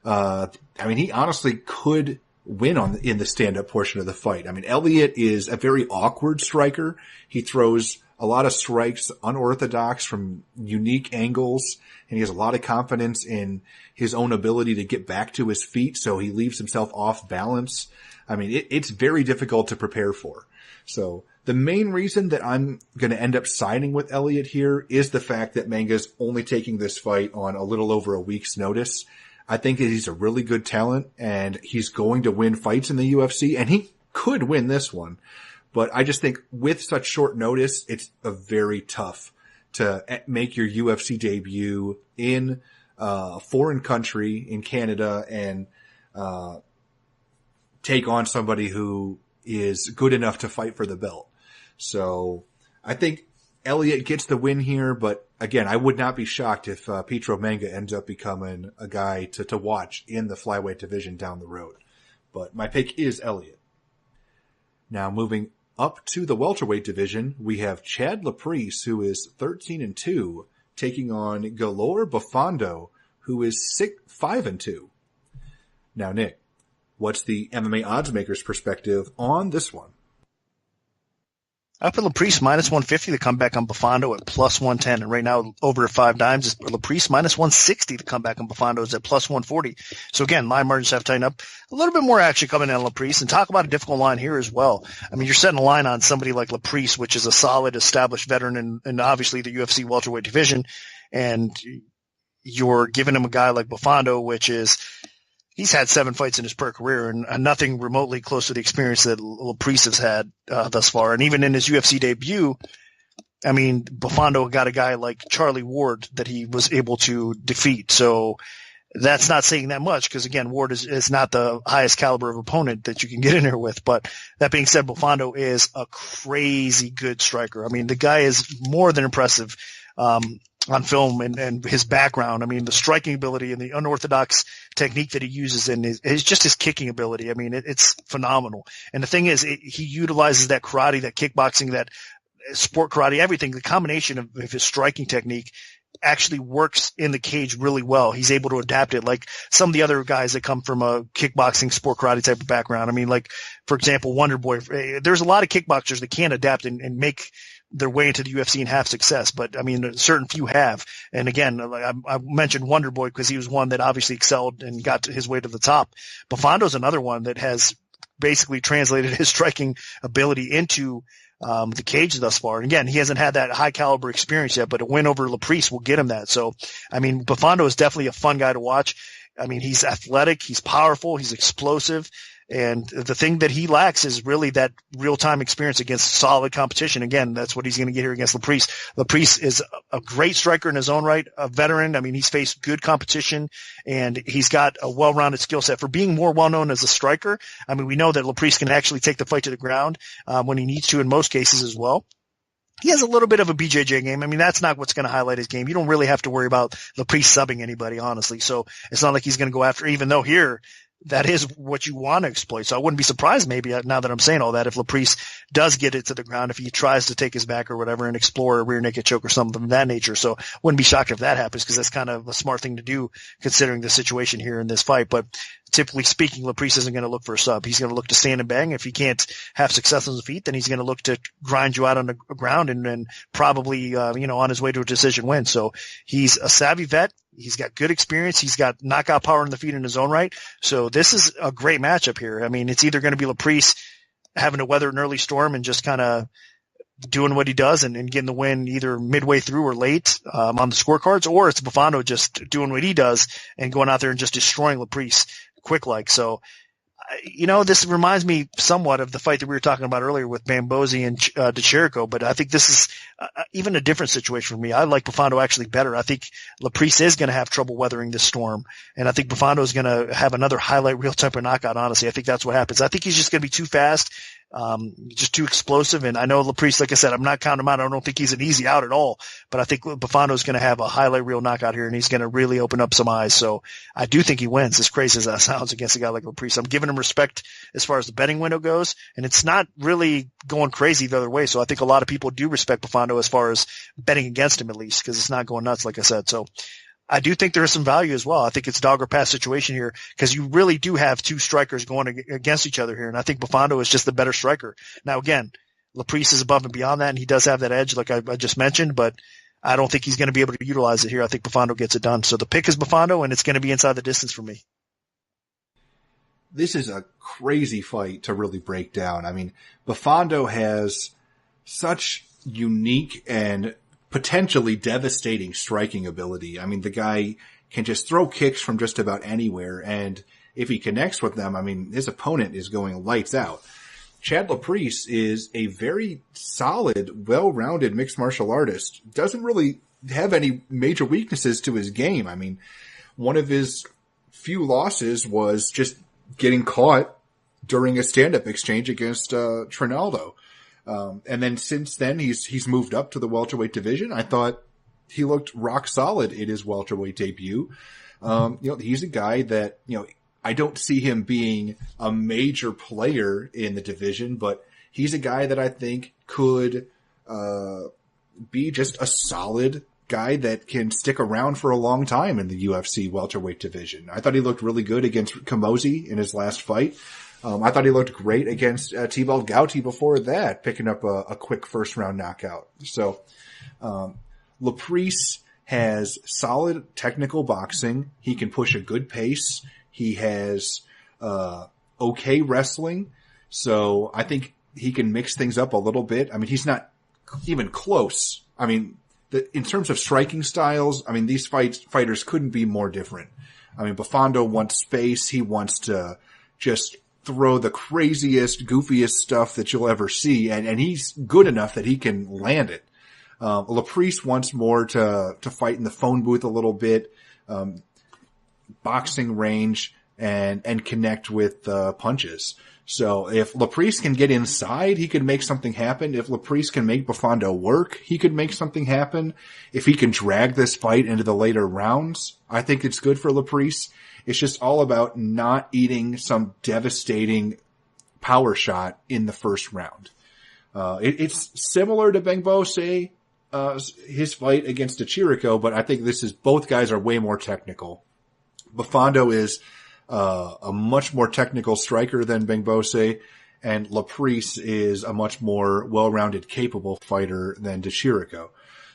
B: I mean, he honestly could win in the stand-up portion of the fight. I mean, Elliott is a very awkward striker. He throws a lot of strikes unorthodox from unique angles, and he has a lot of confidence in his own ability to get back to his feet, so he leaves himself off balance. I mean, it's very difficult to prepare for. So the main reason that I'm going to end up siding with Elliott here is the fact that Menga's only taking this fight on a little over a week's notice. I think that he's a really good talent and he's going to win fights in the UFC, and he could win this one. But I just think with such short notice, it's very tough to make your UFC debut in a foreign country in Canada and take on somebody who is good enough to fight for the belt. So I think Elliott gets the win here, but again, I would not be shocked if Petro Menga ends up becoming a guy to watch in the flyweight division down the road. But my pick is Elliott. Now moving up to the welterweight division, we have Chad Laprise, who is 13-2, taking on Galor Bufando, who is 5-2. Now, Nick, what's the MMA odds makers perspective on this one?
C: I put Laprise minus 150 to come back on Bufando at plus 110. And right now, over at 5 dimes, is Laprise minus 160 to come back on Bufando is at plus 140. So again, line margins have tightened up. A little bit more action coming in on Laprise. And talk about a difficult line here as well. I mean, you're setting a line on somebody like Laprise, which is a solid, established veteran in obviously the UFC welterweight division. And you're giving him a guy like Bufando, which is, he's had 7 fights in his pro career and nothing remotely close to the experience that Laprise has had thus far. And even in his UFC debut, I mean, Bufando got a guy like Charlie Ward that he was able to defeat. So that's not saying that much because, again, Ward is not the highest caliber of opponent that you can get in there with. But that being said, Bufando is a crazy good striker. I mean, the guy is more than impressive. on film and his background. I mean, the striking ability and the unorthodox technique that he uses and his just his kicking ability. I mean, it's phenomenal. And the thing is, he utilizes that karate, that kickboxing, that sport karate, everything, the combination of his striking technique actually works in the cage really well. He's able to adapt it like some of the other guys that come from a kickboxing, sport karate type of background. I mean, like, for example, Wonder Boy, there's a lot of kickboxers that can adapt and make their way into the UFC and have success. But I mean, a certain few have. And again, I mentioned Wonder Boy because he was one that obviously excelled and got his way to the top. Bufondo's another one that has basically translated his striking ability into the cage thus far. And again, he hasn't had that high caliber experience yet, but a win over Laprise will get him that. So, I mean, Bufondo is definitely a fun guy to watch. I mean, he's athletic, he's powerful, he's explosive. And the thing that he lacks is really that real-time experience against solid competition. Again, that's what he's going to get here against Laprise. Laprise is a great striker in his own right, a veteran. I mean, he's faced good competition, and he's got a well-rounded skill set. For being more well-known as a striker, I mean, we know that Laprise can actually take the fight to the ground when he needs to in most cases as well. He has a little bit of a BJJ game. I mean, that's not what's going to highlight his game. You don't really have to worry about Laprise subbing anybody, honestly. So it's not like he's going to go after, even though here, that is what you want to exploit. So I wouldn't be surprised maybe now that I'm saying all that if Laprise does get it to the ground, if he tries to take his back or whatever and explore a rear naked choke or something of that nature. So wouldn't be shocked if that happens because that's kind of a smart thing to do considering the situation here in this fight. But typically speaking, Laprise isn't going to look for a sub. He's going to look to stand and bang. If he can't have success on the feet, then he's going to look to grind you out on the ground and probably, on his way to a decision win. So he's a savvy vet. He's got good experience. He's got knockout power in the feet in his own right. So this is a great matchup here. I mean, it's either going to be Laprise having to weather an early storm and just kind of doing what he does and getting the win either midway through or late on the scorecards, or it's Bufondo just doing what he does and going out there and just destroying Laprise quick like. So, this reminds me somewhat of the fight that we were talking about earlier with Bambosi and DeChirico, but I think this is even a different situation for me. I like Bufondo actually better. I think Laprise is going to have trouble weathering this storm, and I think Bufondo is going to have another highlight reel type of knockout, honestly. I think that's what happens. I think he's just going to be too fast, just too explosive, and I know Laprise, like I said, I'm not counting him out. I don't think he's an easy out at all, but I think Bufondo is going to have a highlight reel knockout here, and he's going to really open up some eyes. So I do think he wins, as crazy as that sounds, against a guy like Laprise. I'm giving him respect as far as the betting window goes, and it's not really going crazy the other way. So I think a lot of people do respect Bufondo as far as betting against him, at least, because it's not going nuts, like I said. So I do think there is some value as well. I think it's dog or pass situation here because you really do have two strikers going against each other here. And I think Bufondo is just the better striker. Now, again, Laprise is above and beyond that, and he does have that edge like I just mentioned, but I don't think he's going to be able to utilize it here. I think Bufondo gets it done. So the pick is Bufondo, and it's going to be inside the distance for me.
B: This is a crazy fight to really break down. I mean, Bufondo has such unique and potentially devastating striking ability. I mean, the guy can just throw kicks from just about anywhere, and if he connects with them, I mean, his opponent is going lights out. Chad Laprise is a very solid, well-rounded mixed martial artist. Doesn't really have any major weaknesses to his game. I mean, one of his few losses was just getting caught during a stand-up exchange against Trinaldo. And then since then, he's moved up to the welterweight division. I thought he looked rock solid in his welterweight debut. He's a guy that, I don't see him being a major player in the division, but he's a guy that I think could be just a solid guy that can stick around for a long time in the UFC welterweight division. I thought he looked really good against Camozzi in his last fight. I thought he looked great against Thibault Gouti before that, picking up a quick first-round knockout. So Laprise has solid technical boxing. He can push a good pace. He has okay wrestling. So I think he can mix things up a little bit. I mean, he's not even close. I mean, in terms of striking styles, I mean, these fighters couldn't be more different. I mean, Bufondo wants space. He wants to just throw the craziest, goofiest stuff that you'll ever see, and he's good enough that he can land it. Laprise wants more to fight in the phone booth a little bit, boxing range, and connect with punches. So if Laprise can get inside, he could make something happen. If Laprise can make Buffando work, he could make something happen. If he can drag this fight into the later rounds, I think it's good for Laprise. It's just all about not eating some devastating power shot in the first round. It's similar to Bengbose, his fight against Ichiriko, but I think both guys are way more technical. Buffando is a much more technical striker than Bengbose, and Laprise is a much more well-rounded, capable fighter than Ichiriko.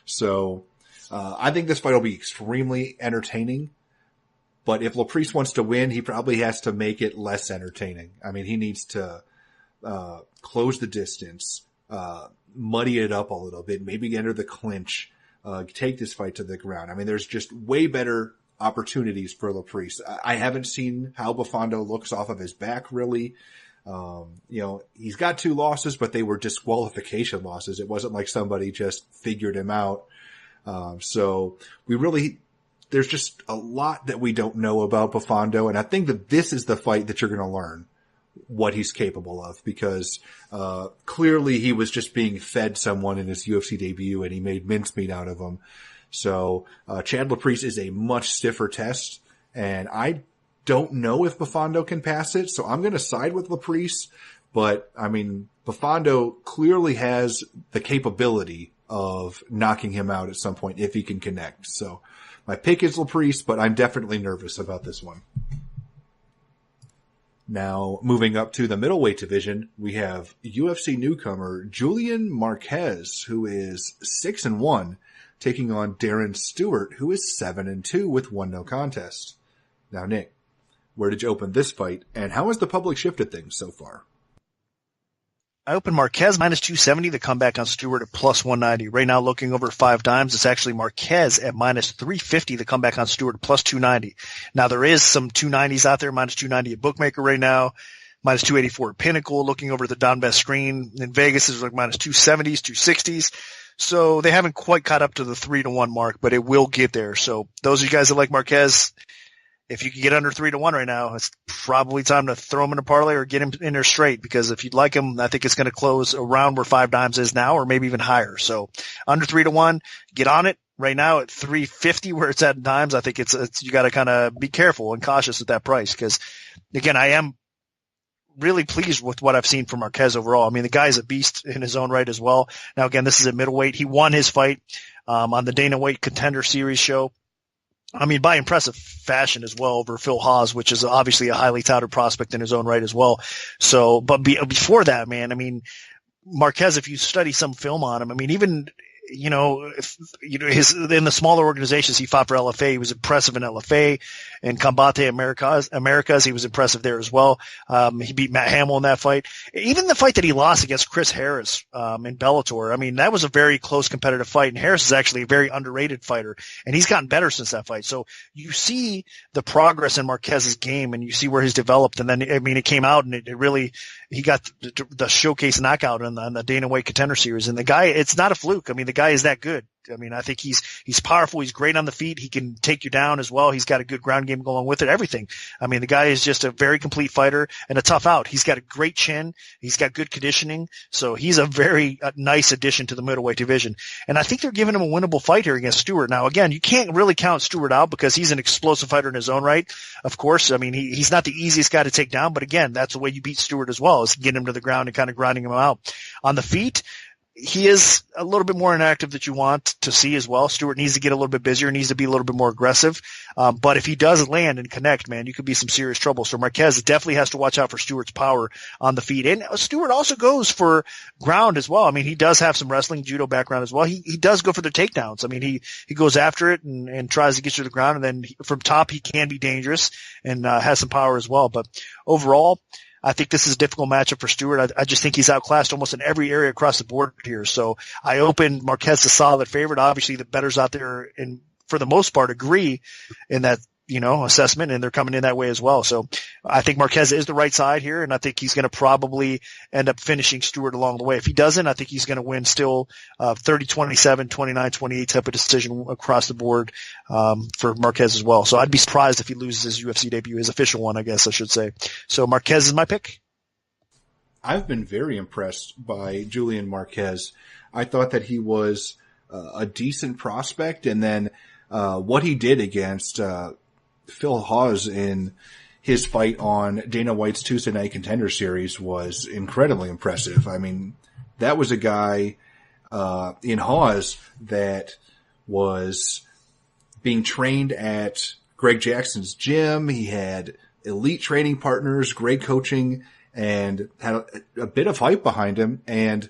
B: So I think this fight will be extremely entertaining. But if Laprise wants to win, he probably has to make it less entertaining. I mean, he needs to close the distance, muddy it up a little bit, maybe enter the clinch, take this fight to the ground. I mean, there's just way better opportunities for Laprise. I haven't seen how Buffando looks off of his back, really. He's got 2 losses, but they were disqualification losses. It wasn't like somebody just figured him out. There's just a lot that we don't know about Buffando, and I think that this is the fight that you're going to learn what he's capable of, because clearly he was just being fed someone in his UFC debut, and he made mincemeat out of him. So Chad Laprise is a much stiffer test, and I don't know if Buffando can pass it, so I'm going to side with Laprise. But, I mean, Buffando clearly has the capability of knocking him out at some point if he can connect. So my pick is Laprise, but I'm definitely nervous about this one. Now, moving up to the middleweight division, we have UFC newcomer Julian Marquez, who is 6-1, taking on Darren Stewart, who is 7-2 with 1 no contest. Now, Nick, where did you open this fight, and how has the public shifted things so far?
C: I opened Marquez minus 270, the comeback on Stewart at plus 190. Right now, looking over 5 dimes, it's actually Marquez at minus 350, the comeback on Stewart at plus 290. Now, there is some 290s out there, minus 290 at Bookmaker right now, minus 284 at Pinnacle. Looking over the Donbest screen in Vegas is like minus 270s, 260s. So they haven't quite caught up to the 3-1 mark, but it will get there. So those of you guys that like Marquez, if you can get under 3-1 right now, it's probably time to throw him in a parlay or get him in there straight, because if you'd like him, I think it's going to close around where 5 dimes is now, or maybe even higher. So under 3-1, get on it. Right now at 350 where it's at in dimes, I think it's you got to kind of be careful and cautious at that price, because again, I am really pleased with what I've seen from Marquez overall. I mean, the guy's a beast in his own right as well. Now, again, this is at middleweight. He won his fight on the Dana White Contender Series show. I mean, by impressive fashion as well over Phil Hawes, which is obviously a highly touted prospect in his own right as well. So, but before that, man, I mean, Marquez, if you study some film on him, I mean, even, in the smaller organizations, he fought for LFA. He was impressive in LFA and Combate Americas. He was impressive there as well. He beat Matt Hamill in that fight. Even the fight that he lost against Chris Harris, in Bellator. I mean, that was a very close competitive fight, and Harris is actually a very underrated fighter, and he's gotten better since that fight. So you see the progress in Marquez's game, and you see where he's developed. And then, I mean, it came out, and it really, he got the showcase knockout on the Dana White Contender Series. And the guy, it's not a fluke. I mean, the guy is that good. I mean, I think he's powerful. He's great on the feet. He can take you down as well. He's got a good ground game going with it, everything. I mean, the guy is just a very complete fighter and a tough out. He's got a great chin. He's got good conditioning. So he's a very nice addition to the middleweight division. And I think they're giving him a winnable fight here against Stewart. Now, again, you can't really count Stewart out because he's an explosive fighter in his own right. Of course, I mean, he's not the easiest guy to take down, but again, that's the way you beat Stewart as well, is getting him to the ground and kind of grinding him out. On the feet, he is a little bit more inactive that you want to see as well. Stewart needs to get a little bit busier, needs to be a little bit more aggressive. But if he does land and connect, man, you could be some serious trouble. So Marquez definitely has to watch out for Stewart's power on the feet. And Stewart also goes for ground as well. I mean, he does have some wrestling, judo background as well. He does go for the takedowns. I mean, he goes after it and tries to get you to the ground. And then from top, he can be dangerous and has some power as well. But overall, I think this is a difficult matchup for Stewart. I just think he's outclassed almost in every area across the board here. So I opened Marquez a solid favorite. Obviously, the bettors out there, for the most part, agree in that, assessment, and they're coming in that way as well. So I think Marquez is the right side here, and I think he's going to probably end up finishing Stewart along the way. If he doesn't, I think he's going to win still 30-27, 29-28 type of decision across the board for Marquez as well. So I'd be surprised if he loses his UFC debut, his official one, I guess I should say. So Marquez is my pick.
B: I've been very impressed by Julian Marquez. I thought that he was a decent prospect, and then what he did against Phil Hawes in his fight on Dana White's Tuesday Night Contender Series was incredibly impressive. I mean, that was a guy in Hawes that was being trained at Greg Jackson's gym. He had elite training partners, great coaching, and had a bit of hype behind him. And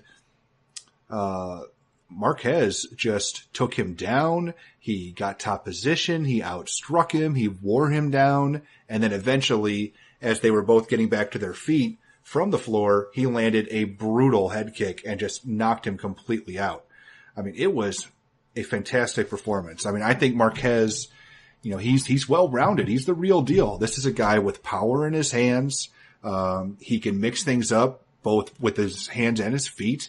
B: Marquez just took him down. He got top position. He outstruck him. He wore him down. And then eventually, as they were both getting back to their feet from the floor, he landed a brutal head kick and just knocked him completely out. I mean, it was a fantastic performance. I mean, I think Marquez, you know, he's well-rounded. He's the real deal. This is a guy with power in his hands. He can mix things up both with his hands and his feet.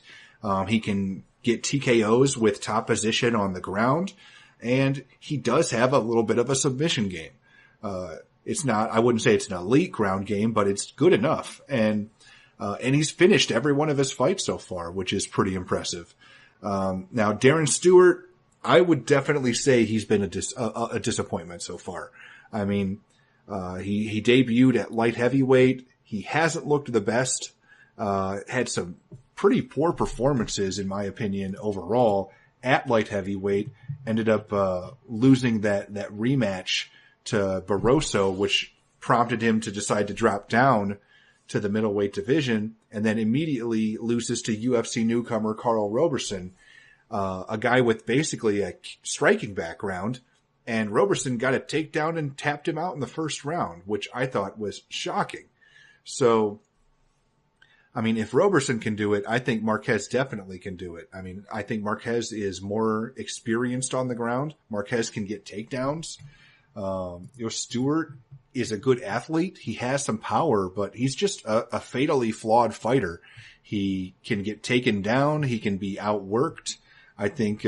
B: He can get TKOs with top position on the ground, and he does have a little bit of a submission game. It's not, I wouldn't say it's an elite ground game, but it's good enough. And he's finished every one of his fights so far, which is pretty impressive. Now, Darren Stewart, I would definitely say he's been a disappointment so far. I mean, he debuted at light heavyweight. He hasn't looked the best, had some pretty poor performances, in my opinion, overall at light heavyweight, ended up losing that rematch to Barroso, which prompted him to decide to drop down to the middleweight division, and then immediately loses to UFC newcomer Carl Roberson, a guy with basically a striking background, and Roberson got a takedown and tapped him out in the first round, which I thought was shocking. So, I mean, if Roberson can do it, I think Marquez definitely can do it. I mean, I think Marquez is more experienced on the ground. Marquez can get takedowns. Stewart is a good athlete. He has some power, but he's just a fatally flawed fighter. He can get taken down. He can be outworked. I think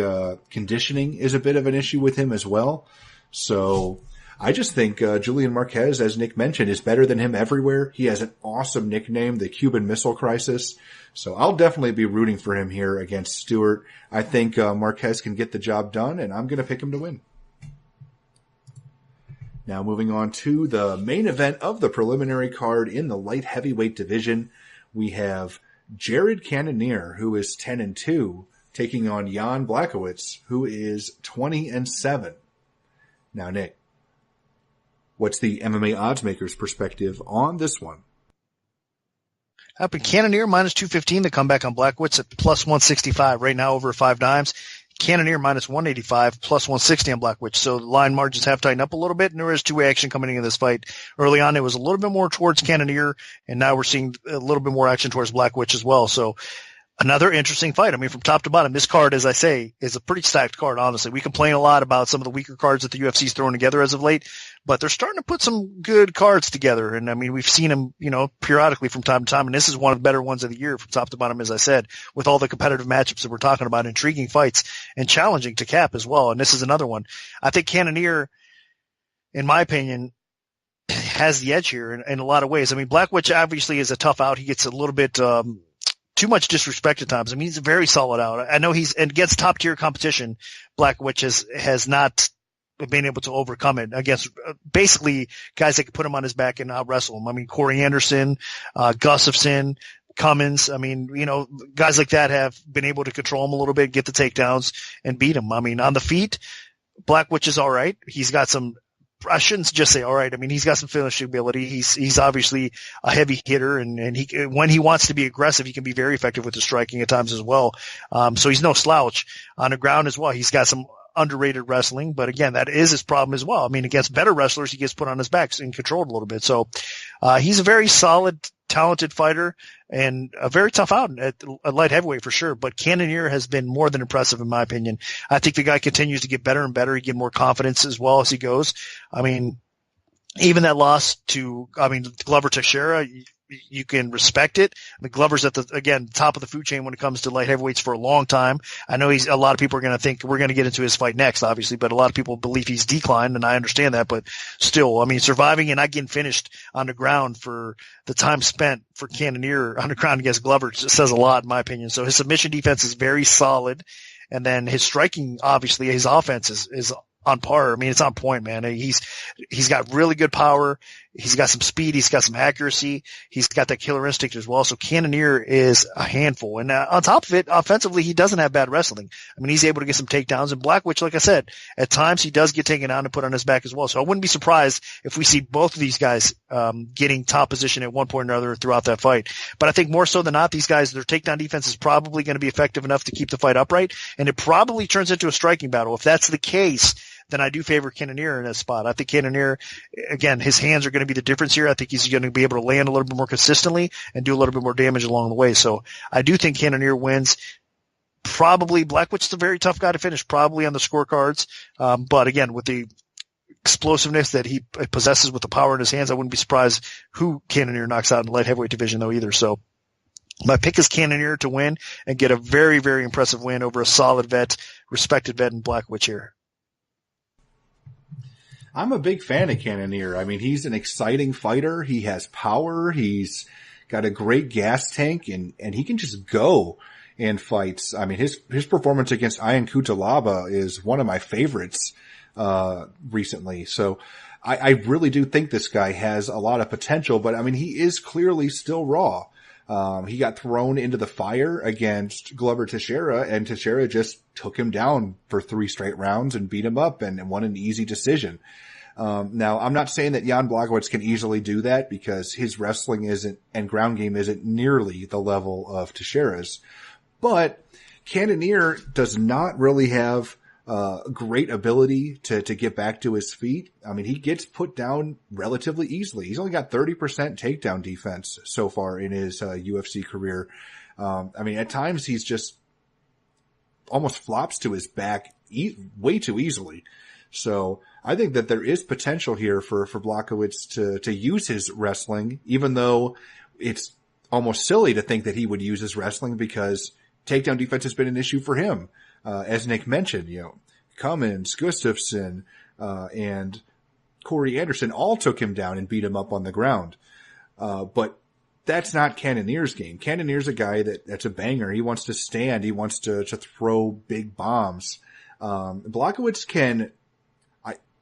B: conditioning is a bit of an issue with him as well. So I just think Julian Marquez, as Nick mentioned, is better than him everywhere. He has an awesome nickname, the Cuban Missile Crisis. So I'll definitely be rooting for him here against Stewart. I think Marquez can get the job done, and I'm going to pick him to win. Now moving on to the main event of the preliminary card in the light heavyweight division, we have Jared Cannonier, who is 10-2, taking on Jan Blachowicz, who is 20-7. Now, Nick, what's the MMA oddsmakers' perspective on this one?
C: Up in Cannonier, minus 215, the comeback on Blachowicz at plus 165 right now over 5 dimes. Cannonier minus 185, plus 160 on Blachowicz. So the line margins have tightened up a little bit, and there is two-way action coming into this fight. Early on, it was a little bit more towards Cannonier, and now we're seeing a little bit more action towards Blachowicz as well. So another interesting fight. I mean, from top to bottom, this card, as I say, is a pretty stacked card, honestly. We complain a lot about some of the weaker cards that the UFC's throwing together as of late, but they're starting to put some good cards together. And I mean, we've seen them, periodically from time to time. And this is one of the better ones of the year from top to bottom, as I said, with all the competitive matchups that we're talking about, intriguing fights and challenging to cap as well. And this is another one. I think Cannonier, in my opinion, has the edge here in a lot of ways. I mean, Blachowicz obviously is a tough out. He gets a little bit, too much disrespect at times. I mean, he's a very solid out. I know and against top tier competition, Blachowicz has not been able to overcome it against basically guys that can put him on his back and out wrestle him. I mean, Corey Anderson, Gustafsson, Cummins. I mean, guys like that have been able to control him a little bit, get the takedowns and beat him. I mean, on the feet, Blachowicz is all right. He's got some, I shouldn't just say all right. I mean, he's got some finishing ability. He's obviously a heavy hitter, and when he wants to be aggressive, he can be very effective with the striking at times as well. So he's no slouch on the ground as well. He's got some underrated wrestling, but again, that is his problem as well. I mean, against better wrestlers, he gets put on his back and controlled a little bit. So, he's a very solid, talented fighter and a very tough out at light heavyweight for sure. But Cannonier has been more than impressive in my opinion. I think the guy continues to get better and better. He get more confidence as well as he goes. I mean, even that loss to, Glover Teixeira, you can respect it. I mean, Glover's at the top of the food chain when it comes to light heavyweights for a long time. I know a lot of people are going to think we're going to get into his fight next, obviously, but a lot of people believe he's declined, and I understand that, but still, I mean, surviving and not getting finished on the ground for the time spent for Cannonier on the ground against Glover just says a lot in my opinion. So his submission defense is very solid. And then his striking, obviously, his offense is on par. I mean, it's on point, man. He's got really good power. He's got some speed. He's got some accuracy. He's got that killer instinct as well. So Cannonier is a handful. And on top of it, offensively, he doesn't have bad wrestling. I mean, he's able to get some takedowns. And Blachowicz, like I said, at times he does get taken down and put on his back as well. So I wouldn't be surprised if we see both of these guys getting top position at one point or another throughout that fight. But I think more so than not, these guys, their takedown defense is probably going to be effective enough to keep the fight upright. And it probably turns into a striking battle. If that's the case, then I do favor Cannonier in that spot. I think Cannonier, again, his hands are going to be the difference here. I think he's going to be able to land a little bit more consistently and do a little bit more damage along the way. So I do think Cannonier wins. Probably Blachowicz is a very tough guy to finish, probably on the scorecards. But again, with the explosiveness that he possesses with the power in his hands, I wouldn't be surprised who Cannonier knocks out in the light heavyweight division though either. So my pick is Cannonier to win and get a very, very impressive win over a solid vet, respected vet in Blachowicz here.
B: I'm a big fan of Cannonier. I mean, he's an exciting fighter. He has power. He's got a great gas tank, and he can just go in fights. I mean, his performance against Ian Cutelaba is one of my favorites recently. So I really do think this guy has a lot of potential, but I mean, he is clearly still raw. He got thrown into the fire against Glover Teixeira, and Teixeira just took him down for 3 straight rounds and beat him up and won an easy decision. Now, I'm not saying that Jan Blachowicz can easily do that because his wrestling and ground game isn't nearly the level of Teixeira's, but Cannonier does not really have great ability to get back to his feet. I mean, he gets put down relatively easily. He's only got 30% takedown defense so far in his UFC career. I mean, at times he's just almost flops to his back way too easily. So I think that there is potential here for Blachowicz to use his wrestling, even though it's almost silly to think that he would use his wrestling because takedown defense has been an issue for him. As Nick mentioned, Cummins, Gustafsson, and Corey Anderson all took him down and beat him up on the ground. But that's not Cannonier's game. Cannonier's a guy that's a banger. He wants to stand. He wants to throw big bombs. Blachowicz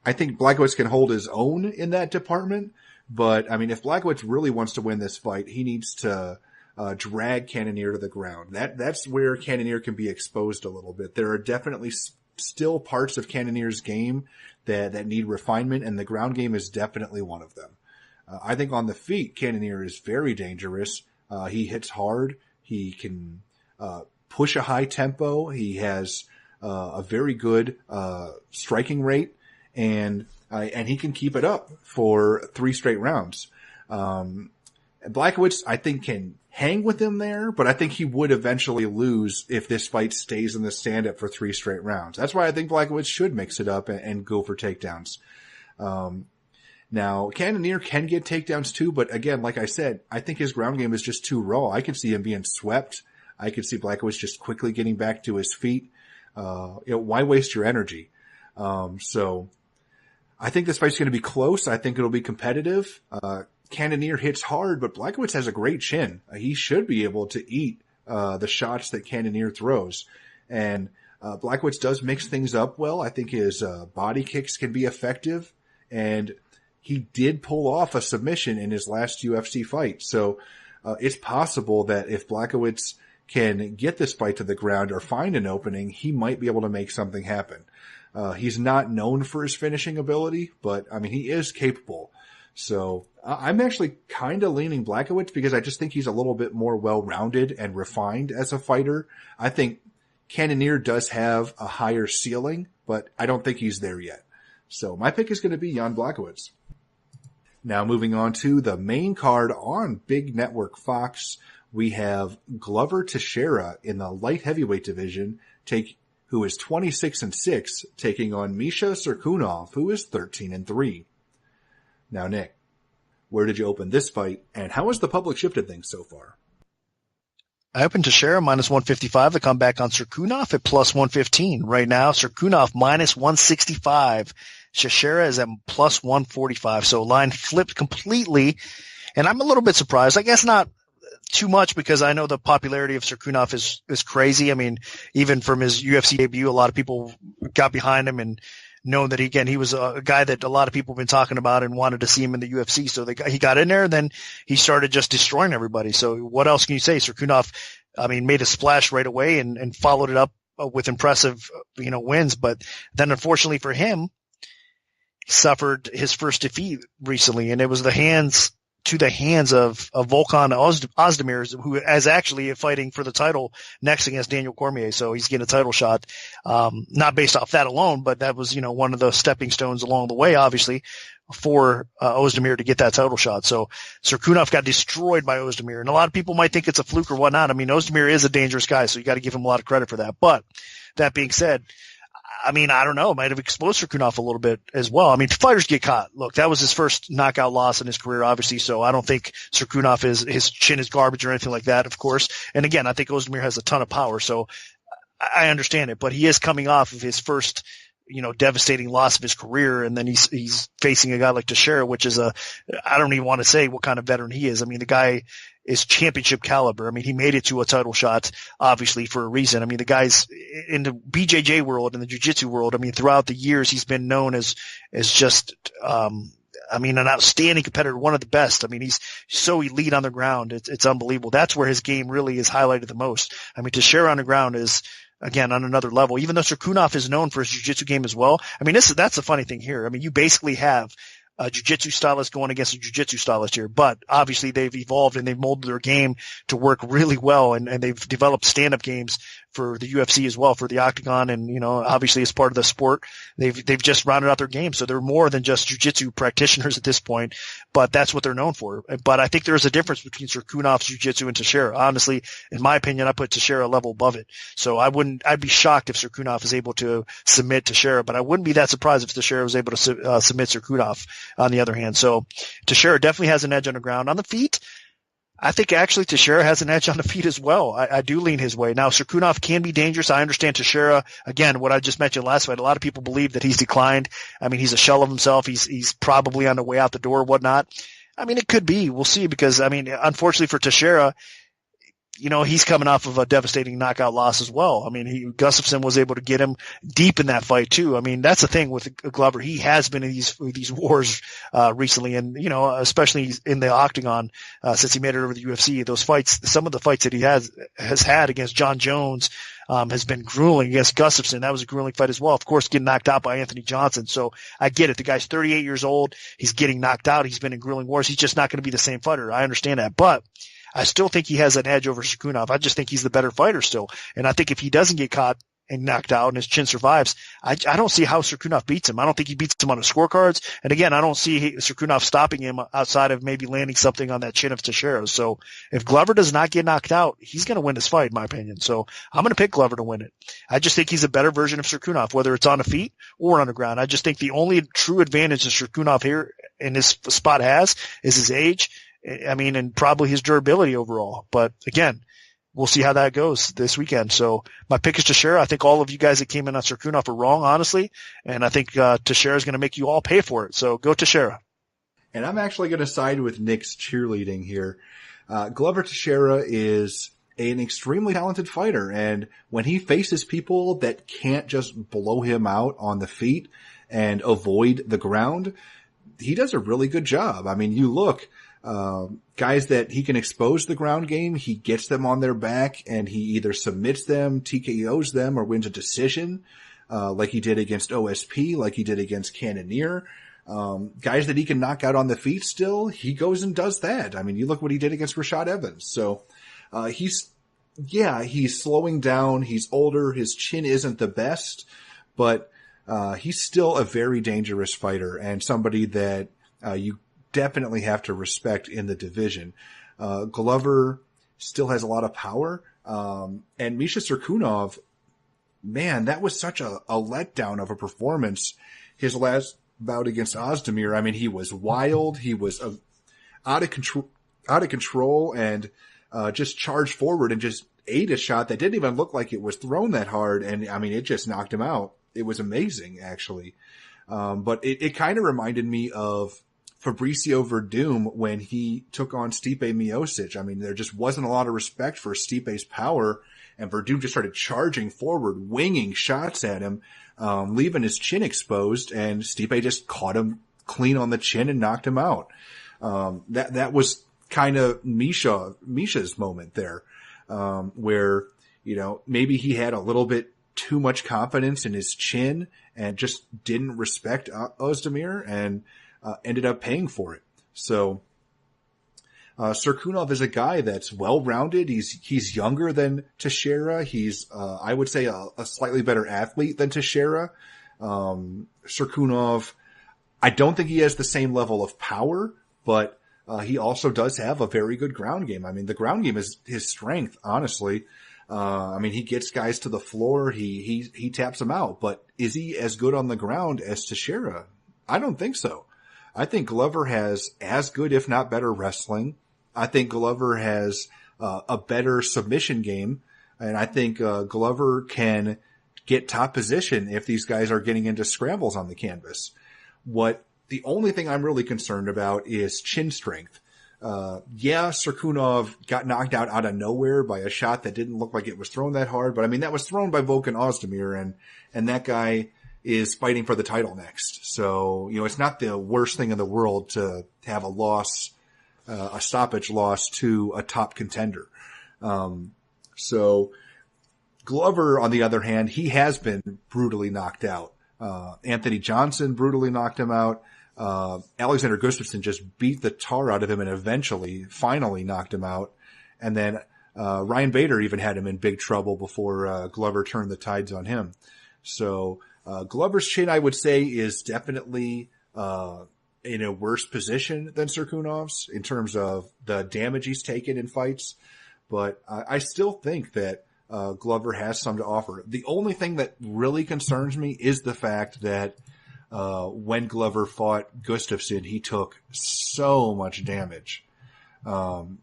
B: I think Blachowicz can hold his own in that department. But I mean, if Blachowicz really wants to win this fight, he needs to drag Cannonier to the ground. That's where Cannonier can be exposed a little bit. There are definitely still parts of Cannonier's game that need refinement, and the ground game is definitely one of them. I think on the feet, Cannonier is very dangerous. He hits hard. He can push a high tempo. He has a very good striking rate, and he can keep it up for 3 straight rounds. Blachowicz, I think, can hang with him there, but I think he would eventually lose if this fight stays in the stand-up for 3 straight rounds. That's why I think Blachowicz should mix it up and go for takedowns. Now, Cannonier can get takedowns too, but again, like I said, I think his ground game is just too raw. I could see him being swept. I could see Blachowicz just quickly getting back to his feet. Why waste your energy? So I think this fight's going to be close. I think it'll be competitive. Cannonier hits hard, but Blachowicz has a great chin. He should be able to eat the shots that Cannonier throws. And Blachowicz does mix things up well. I think his body kicks can be effective. And he did pull off a submission in his last UFC fight. So it's possible that if Blachowicz can get this fight to the ground or find an opening, he might be able to make something happen. He's not known for his finishing ability, but I mean, he is capable. So I'm actually kind of leaning Blachowicz because I just think he's a little bit more well-rounded and refined as a fighter. I think Cannonier does have a higher ceiling, but I don't think he's there yet. So my pick is going to be Jan Blachowicz. Now moving on to the main card on Big Network Fox, we have Glover Teixeira in the light heavyweight division, who is 26-6, taking on Misha Cirkunov, who is 13-3. Now, Nick, Where did you open this fight? And how has the public shifted things so far?
C: I opened Teixeira minus 155 to come back on Cirkunov at plus 115. Right now, Cirkunov minus 165. Teixeira is at plus 145. So line flipped completely. And I'm a little bit surprised. I guess not too much because I know the popularity of Cirkunov is crazy. I mean, even from his UFC debut, a lot of people got behind him and known that he was a guy that a lot of people have been talking about and wanted to see him in the UFC. So he got in there, and then he started just destroying everybody. So what else can you say? Cirkunov, I mean, made a splash right away and followed it up with impressive, wins. But then unfortunately for him, he suffered his first defeat recently, and it was the hands of Volkan Ozdemir, who is actually fighting for the title next against Daniel Cormier. So he's getting a title shot, not based off that alone, but that was, one of the stepping stones along the way, obviously, for Ozdemir to get that title shot. So Cirkunov got destroyed by Ozdemir, and a lot of people might think it's a fluke or whatnot. I mean, Ozdemir is a dangerous guy, so you got to give him a lot of credit for that. But that being said, I mean, I don't know. It might have exposed Cirkunov a little bit as well. I mean, fighters get caught. Look, that was his first knockout loss in his career, obviously. So I don't think Cirkunov his chin is garbage or anything like that, of course. And again, I think Ozdemir has a ton of power. So I understand it, but he is coming off of his first, devastating loss of his career. And then he's facing a guy like Teixeira, which is I don't even want to say what kind of veteran he is. I mean, the guy is championship caliber. I mean, he made it to a title shot, obviously, for a reason. I mean, the guy's in the BJJ world, in the jiu-jitsu world. I mean, throughout the years, he's been known as just, an outstanding competitor, one of the best. I mean, he's so elite on the ground. It's unbelievable. That's where his game really is highlighted the most. I mean, Teixeira on the ground is, again, on another level, even though Cirkunov is known for his jiu-jitsu game as well. I mean, that's the funny thing here. I mean, you basically have a jiu-jitsu stylist going against a jiu-jitsu stylist here, but obviously they've evolved and they've molded their game to work really well, and they've developed stand-up games for the UFC as well, for the octagon, and obviously as part of the sport, they've just rounded out their game, so they're more than just jiu-jitsu practitioners at this point, but that's what they're known for. But I think there's a difference between Cirkunov's jiu-jitsu and Teixeira. Honestly, in my opinion, I put Teixeira a level above it, so I'd be shocked if Cirkunov is able to submit Teixeira, but I wouldn't be that surprised if Teixeira was able to submit Cirkunov on the other hand. So Teixeira definitely has an edge on the ground. On the feet, I think actually Teixeira has an edge on the feet as well. I do lean his way. Now, Cirkunov can be dangerous. I understand Teixeira, again, what I just mentioned last fight, a lot of people believe that he's declined. I mean, he's a shell of himself. He's probably on the way out the door, whatnot. I mean, it could be. We'll see, because, I mean, unfortunately for Teixeira, he's coming off of a devastating knockout loss as well. I mean, Gustafsson was able to get him deep in that fight too. I mean, that's the thing with Glover. He has been in these wars, recently, and, especially in the octagon, since he made it over the UFC. Those fights, some of the fights that he has had against John Jones, has been grueling. Against Gustafsson, that was a grueling fight as well. Of course, getting knocked out by Anthony Johnson. So I get it. The guy's 38 years old. He's getting knocked out. He's been in grueling wars. He's just not going to be the same fighter. I understand that, but I still think he has an edge over Cirkunov. I just think he's the better fighter still. And I think if he doesn't get caught and knocked out and his chin survives, I don't see how Cirkunov beats him. I don't think he beats him on the scorecards. And again, I don't see Cirkunov stopping him outside of maybe landing something on that chin of Teixeira. So if Glover does not get knocked out, he's going to win this fight, in my opinion. So I'm going to pick Glover to win it. I just think he's a better version of Cirkunov, whether it's on the feet or on the ground. I just think the only true advantage that Cirkunov here in this spot has is his age. I mean, and probably his durability overall. But again, we'll see how that goes this weekend. So my pick is Teixeira. I think all of you guys that came in on Cirkunov are wrong, honestly. And I think Teixeira is going to make you all pay for it. So go Teixeira.
B: And I'm actually going to side with Nick's cheerleading here. Glover Teixeira is an extremely talented fighter. And when he faces people that can't just blow him out on the feet and avoid the ground, he does a really good job. I mean, you look, guys that he can expose the ground game, he gets them on their back and he either submits them, TKOs them, or wins a decision, like he did against OSP, like he did against Cannonier. Guys that he can knock out on the feet still, he goes and does that. I mean, you look what he did against Rashad Evans. So, he's slowing down. He's older. His chin isn't the best, but, he's still a very dangerous fighter and somebody that, you definitely have to respect in the division. Glover still has a lot of power. And Misha Cirkunov, man, that was such a letdown of a performance. His last bout against Ozdemir, I mean, he was wild. He was out of control and just charged forward and just ate a shot that didn't even look like it was thrown that hard. And I mean, it just knocked him out. It was amazing, actually. But it kind of reminded me of Fabricio Verdum when he took on Stipe Miocic. I mean, there just wasn't a lot of respect for Stipe's power, and Verdum just started charging forward, winging shots at him, leaving his chin exposed, and Stipe just caught him clean on the chin and knocked him out. That was kind of Misha's moment there, where, you know, maybe he had a little bit too much confidence in his chin and just didn't respect Ozdemir and ended up paying for it. So Cirkunov is a guy that's well-rounded. He's younger than Teixeira. He's I would say a slightly better athlete than Teixeira. Cirkunov, I don't think he has the same level of power, but he also does have a very good ground game. I mean, the ground game is his strength, honestly. I mean, he gets guys to the floor. He taps them out, but is he as good on the ground as Teixeira? I don't think so. I think Glover has as good, if not better, wrestling. I think Glover has a better submission game, and I think Glover can get top position if these guys are getting into scrambles on the canvas. The only thing I'm really concerned about is chin strength. Cirkunov got knocked out of nowhere by a shot that didn't look like it was thrown that hard, but I mean, that was thrown by Volkan Ozdemir, and that guy is fighting for the title next. So, you know, it's not the worst thing in the world to have a loss, a stoppage loss to a top contender. So Glover, on the other hand, he has been brutally knocked out. Anthony Johnson brutally knocked him out. Alexander Gustafsson just beat the tar out of him and finally knocked him out. And then, Ryan Bader even had him in big trouble before, Glover turned the tides on him. So, Glover's chin, I would say, is definitely, in a worse position than Cirkunov's in terms of the damage he's taken in fights. But I still think that, Glover has some to offer. The only thing that really concerns me is the fact that, when Glover fought Gustafsson, he took so much damage. And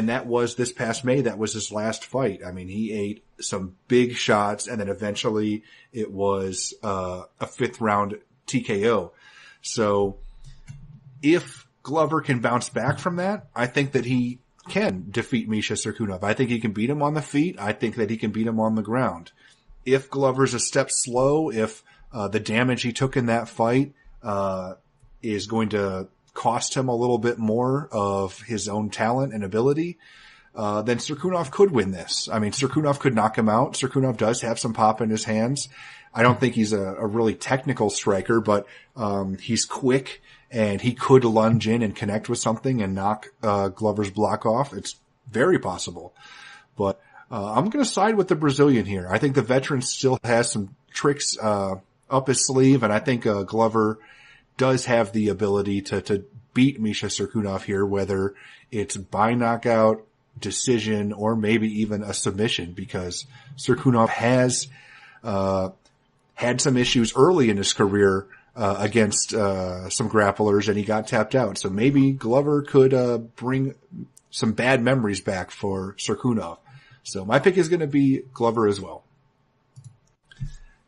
B: that was this past May. That was his last fight. I mean, he ate some big shots, and then eventually it was a 5th round TKO. So if Glover can bounce back from that, I think that he can defeat Misha Cirkunov. I think he can beat him on the feet. I think that he can beat him on the ground. If Glover's a step slow, if the damage he took in that fight is going to cost him a little bit more of his own talent and ability, then Cirkunov could win this. I mean, Cirkunov could knock him out. Cirkunov does have some pop in his hands. I don't think he's a really technical striker, but he's quick, and he could lunge in and connect with something and knock Glover's block off. It's very possible. But I'm going to side with the Brazilian here. I think the veteran still has some tricks up his sleeve, and I think Glover does have the ability to beat Misha Cirkunov here, whether it's by knockout, decision, or maybe even a submission, because Cirkunov has had some issues early in his career against some grapplers, and he got tapped out. So maybe Glover could bring some bad memories back for Cirkunov. So my pick is going to be Glover as well.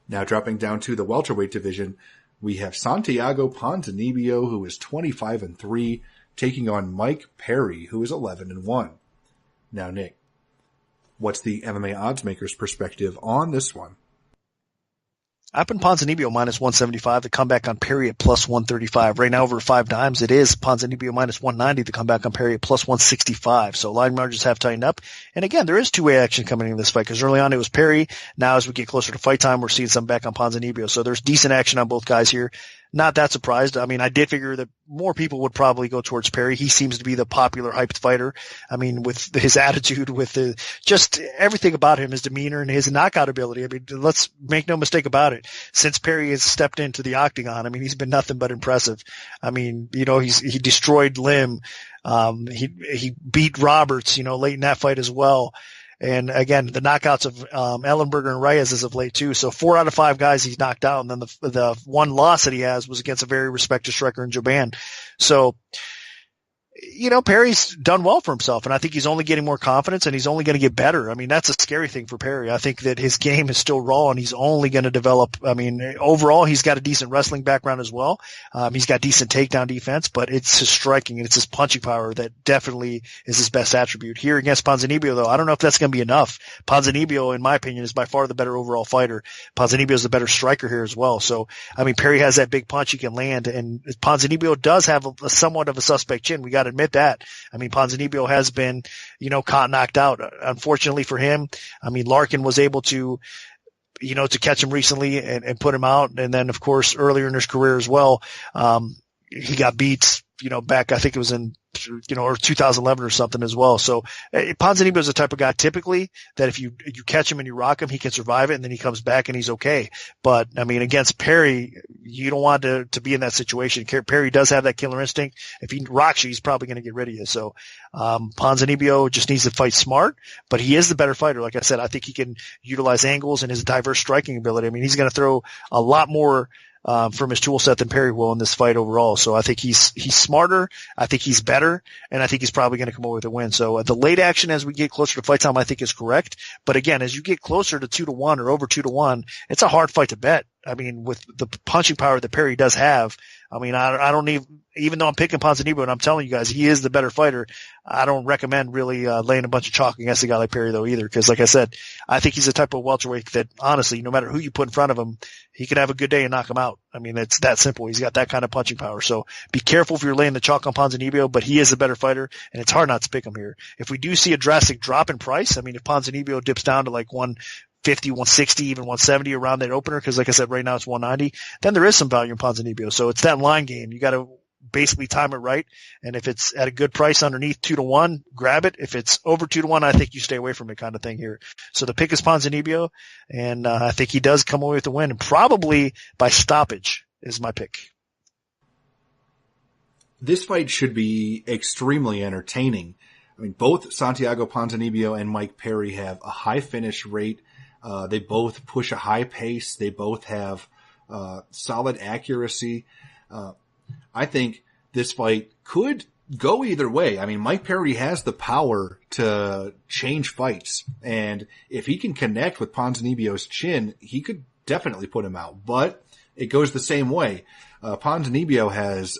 B: Now dropping down to the welterweight division, we have Santiago Ponzinibbio, who is 25-3, taking on Mike Perry, who is 11-1. Now, Nick, what's the MMA oddsmaker's perspective on this one?
C: Up in Ponzinibbio minus 175, the comeback on Perry at plus 135. Right now over 5 dimes, it is Ponzinibbio minus 190, the comeback on Perry at plus 165. So line margins have tightened up. And again, there is two-way action coming in this fight, because early on it was Perry. Now as we get closer to fight time, we're seeing some back on Ponzinibbio. So there's decent action on both guys here. Not that surprised. I mean, I did figure that more people would probably go towards Perry. He seems to be the popular hyped fighter. I mean, with his attitude, with just everything about him, his demeanor and his knockout ability. I mean, let's make no mistake about it. Since Perry has stepped into the octagon, I mean, he's been nothing but impressive. I mean, you know, he destroyed Lim. He beat Roberts, you know, late in that fight as well. And again, the knockouts of Ellenberger and Reyes as of late too. So 4 out of 5 guys he's knocked out, and then the one loss that he has was against a very respected striker in Japan. So Perry's done well for himself, and I think he's only getting more confidence, and he's only going to get better. I mean, that's a scary thing for Perry. I think that his game is still raw, and he's only going to develop. I mean, overall, he's got a decent wrestling background as well. He's got decent takedown defense, but it's his striking and it's his punching power that definitely is his best attribute. Here against Ponzinibbio, though, I don't know if that's going to be enough. Ponzinibbio, in my opinion, is by far the better overall fighter. Ponzinibbio is the better striker here as well. So, I mean, Perry has that big punch he can land, and Ponzinibbio does have a somewhat of a suspect chin. We got to admit that. I mean, Ponzinibbio has been, caught knocked out. Unfortunately for him, I mean, Larkin was able to catch him recently and put him out. And then, of course, earlier in his career as well, he got beat, back, I think it was in, or 2011 or something as well. So Ponzinibbio is the type of guy typically that if you catch him and you rock him, he can survive it and then he comes back and he's okay. But I mean, against Perry, you don't want to be in that situation. Perry does have that killer instinct. If he rocks you, he's probably going to get rid of you. So, Ponzinibbio just needs to fight smart, but he is the better fighter. Like I said, I think he can utilize angles and his diverse striking ability. I mean, he's going to throw a lot more from his tool set than Perry will in this fight overall. So I think he's smarter. I think he's better, and I think he's probably going to come away with a win. So the late action as we get closer to fight time, I think is correct. But again, as you get closer to 2-1 or over 2-1, it's a hard fight to bet. I mean, with the punching power that Perry does have, I mean, I don't even though I'm picking Ponzinibbio and I'm telling you guys he is the better fighter, I don't recommend really laying a bunch of chalk against a guy like Perry though either. Because like I said, I think he's the type of welterweight that honestly, no matter who you put in front of him, he can have a good day and knock him out. I mean, it's that simple. He's got that kind of punching power. So be careful if you're laying the chalk on Ponzinibbio, but he is a better fighter, and it's hard not to pick him here. If we do see a drastic drop in price, I mean, if Ponzinibbio dips down to like 150, 160, even 170 around that opener, because like I said, right now it's 190, then there is some value in Ponzinibbio. So it's that line game. You got to basically time it right. And if it's at a good price underneath 2-1, grab it. If it's over 2-1, I think you stay away from it kind of thing here. So the pick is Ponzinibbio, and I think he does come away with the win, and probably by stoppage is my pick.
B: This fight should be extremely entertaining. I mean, both Santiago Ponzinibbio and Mike Perry have a high finish rate. They both push a high pace. They both have solid accuracy. I think this fight could go either way. I mean, Mike Perry has the power to change fights. And if he can connect with Ponzinibbio's chin, he could definitely put him out. But it goes the same way. Ponzinibbio has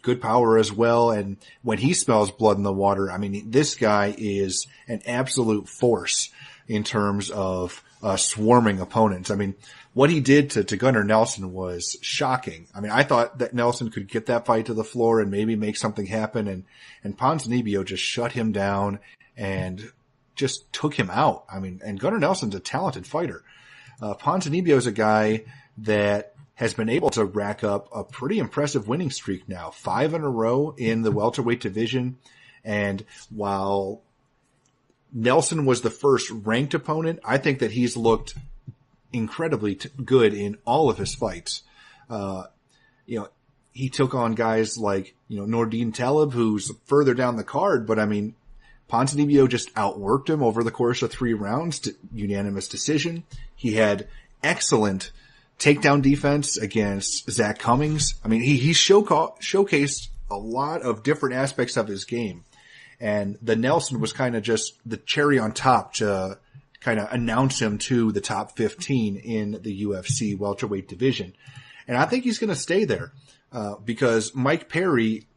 B: good power as well. And when he smells blood in the water, I mean, this guy is an absolute force in terms of swarming opponents. I mean, what he did to Gunnar Nelson was shocking. I mean, I thought that Nelson could get that fight to the floor and maybe make something happen. And Ponzinibbio just shut him down and just took him out. I mean, and Gunnar Nelson's a talented fighter. Ponzinibbio is a guy that has been able to rack up a pretty impressive winning streak now, 5 in a row in the welterweight division. And while Nelson was the first ranked opponent, I think that he's looked incredibly good in all of his fights. He took on guys like, Nordine Taleb, who's further down the card, but I mean, Ponzinibbio just outworked him over the course of 3 rounds to unanimous decision. He had excellent takedown defense against Zach Cummings. I mean, he showcased a lot of different aspects of his game. And the Nelson was kind of just the cherry on top to kind of announce him to the top 15 in the UFC welterweight division. And I think he's going to stay there, because Mike Perry,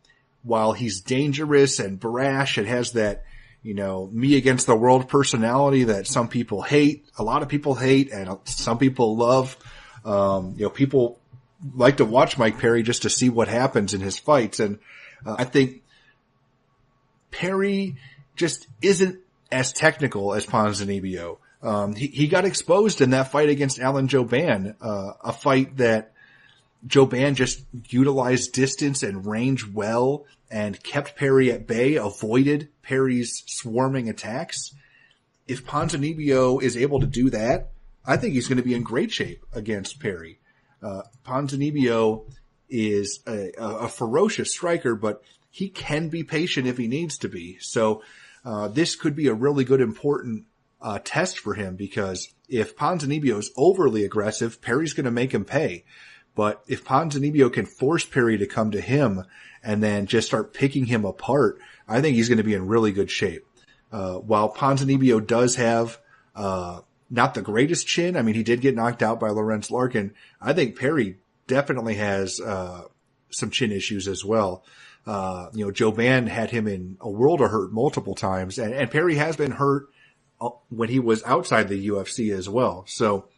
B: while he's dangerous and brash and has that, me against the world personality that some people hate, a lot of people hate, and some people love, people like to watch Mike Perry just to see what happens in his fights. And I think Perry just isn't as technical as Ponzinibbio. He got exposed in that fight against Alan Jouban, a fight that Jouban just utilized distance and range well and kept Perry at bay, avoided Perry's swarming attacks. If Ponzinibbio is able to do that, I think he's going to be in great shape against Perry. Ponzinibbio is a ferocious striker, but he can be patient if he needs to be. So this could be a really good, important test for him, because if Ponzinibbio is overly aggressive, Perry's going to make him pay. But if Ponzinibbio can force Perry to come to him and then just start picking him apart, I think he's going to be in really good shape. While Ponzinibbio does have not the greatest chin, I mean, he did get knocked out by Lorenz Larkin. I think Perry definitely has some chin issues as well. Joe Bann had him in a world of hurt multiple times, and Perry has been hurt when he was outside the UFC as well. So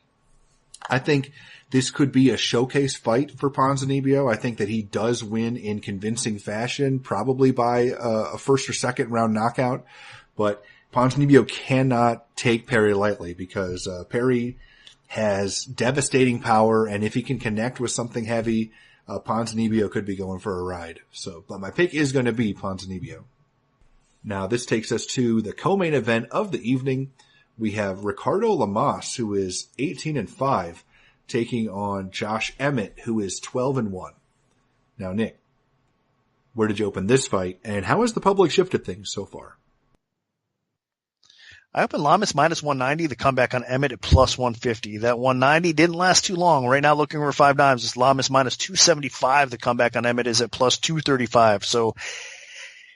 B: I think this could be a showcase fight for Ponzinibbio. I think that he does win in convincing fashion, probably by a first or second round knockout. But Ponzinibbio cannot take Perry lightly because Perry has devastating power, and if he can connect with something heavy, Ponzinibbio could be going for a ride. But my pick is going to be Ponzinibbio. Now this takes us to the co-main event of the evening. We have Ricardo Lamas, who is 18-5, taking on Josh Emmett, who is 12-1. Now, Nick, where did you open this fight, and how has the public shifted things so far?
C: I opened Lamas minus 190, the comeback on Emmett at plus 150. That 190 didn't last too long. Right now, looking over 5 dimes, it's Lamas minus 275. The comeback on Emmett is at plus 235. So,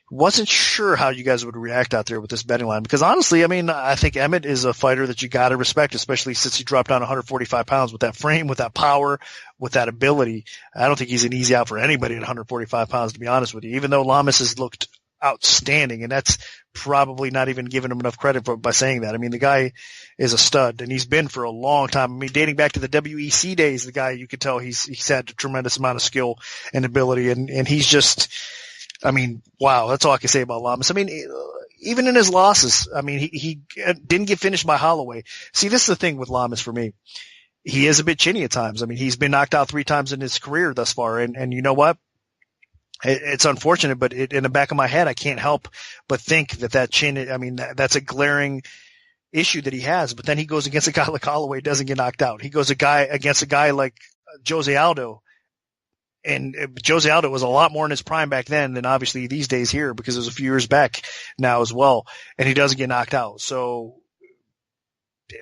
C: wasn't sure how you guys would react out there with this betting line because honestly, I mean, I think Emmett is a fighter that you got to respect, especially since he dropped down 145 pounds with that frame, with that power, with that ability. I don't think he's an easy out for anybody at 145 pounds, to be honest with you, even though Lamas has looked outstanding, and that's probably not even giving him enough credit by saying that. I mean, the guy is a stud, and he's been for a long time. I mean, dating back to the WEC days, the guy, you could tell he's had a tremendous amount of skill and ability, and he's just, I mean, wow, that's all I can say about Lamas. I mean, even in his losses, I mean, he didn't get finished by Holloway. See, this is the thing with Lamas for me. He is a bit chinny at times. I mean, he's been knocked out 3 times in his career thus far, and you know what? It's unfortunate, but in the back of my head, I can't help but think that chin, I mean, that's a glaring issue that he has. But then he goes against a guy like Holloway, doesn't get knocked out. He goes against a guy like Jose Aldo. And Jose Aldo was a lot more in his prime back then than obviously these days here because it was a few years back now as well. And he doesn't get knocked out. So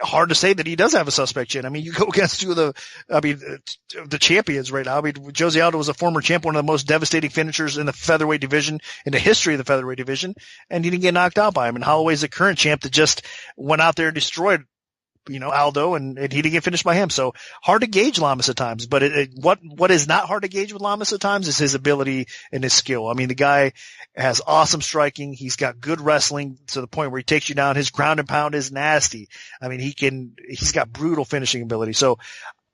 C: hard to say that he does have a suspect chin. I mean, you go against two of the champions right now. I mean, Jose Aldo was a former champ, one of the most devastating finishers in the featherweight division, in the history of the featherweight division, and he didn't get knocked out by him. And Holloway's the current champ that just went out there and destroyed Aldo, and he didn't get finished by him. So hard to gauge Lamas at times, but what is not hard to gauge with Lamas at times is his ability and his skill. I mean, the guy has awesome striking. He's got good wrestling to the point where he takes you down. His ground and pound is nasty. I mean, he's got brutal finishing ability. So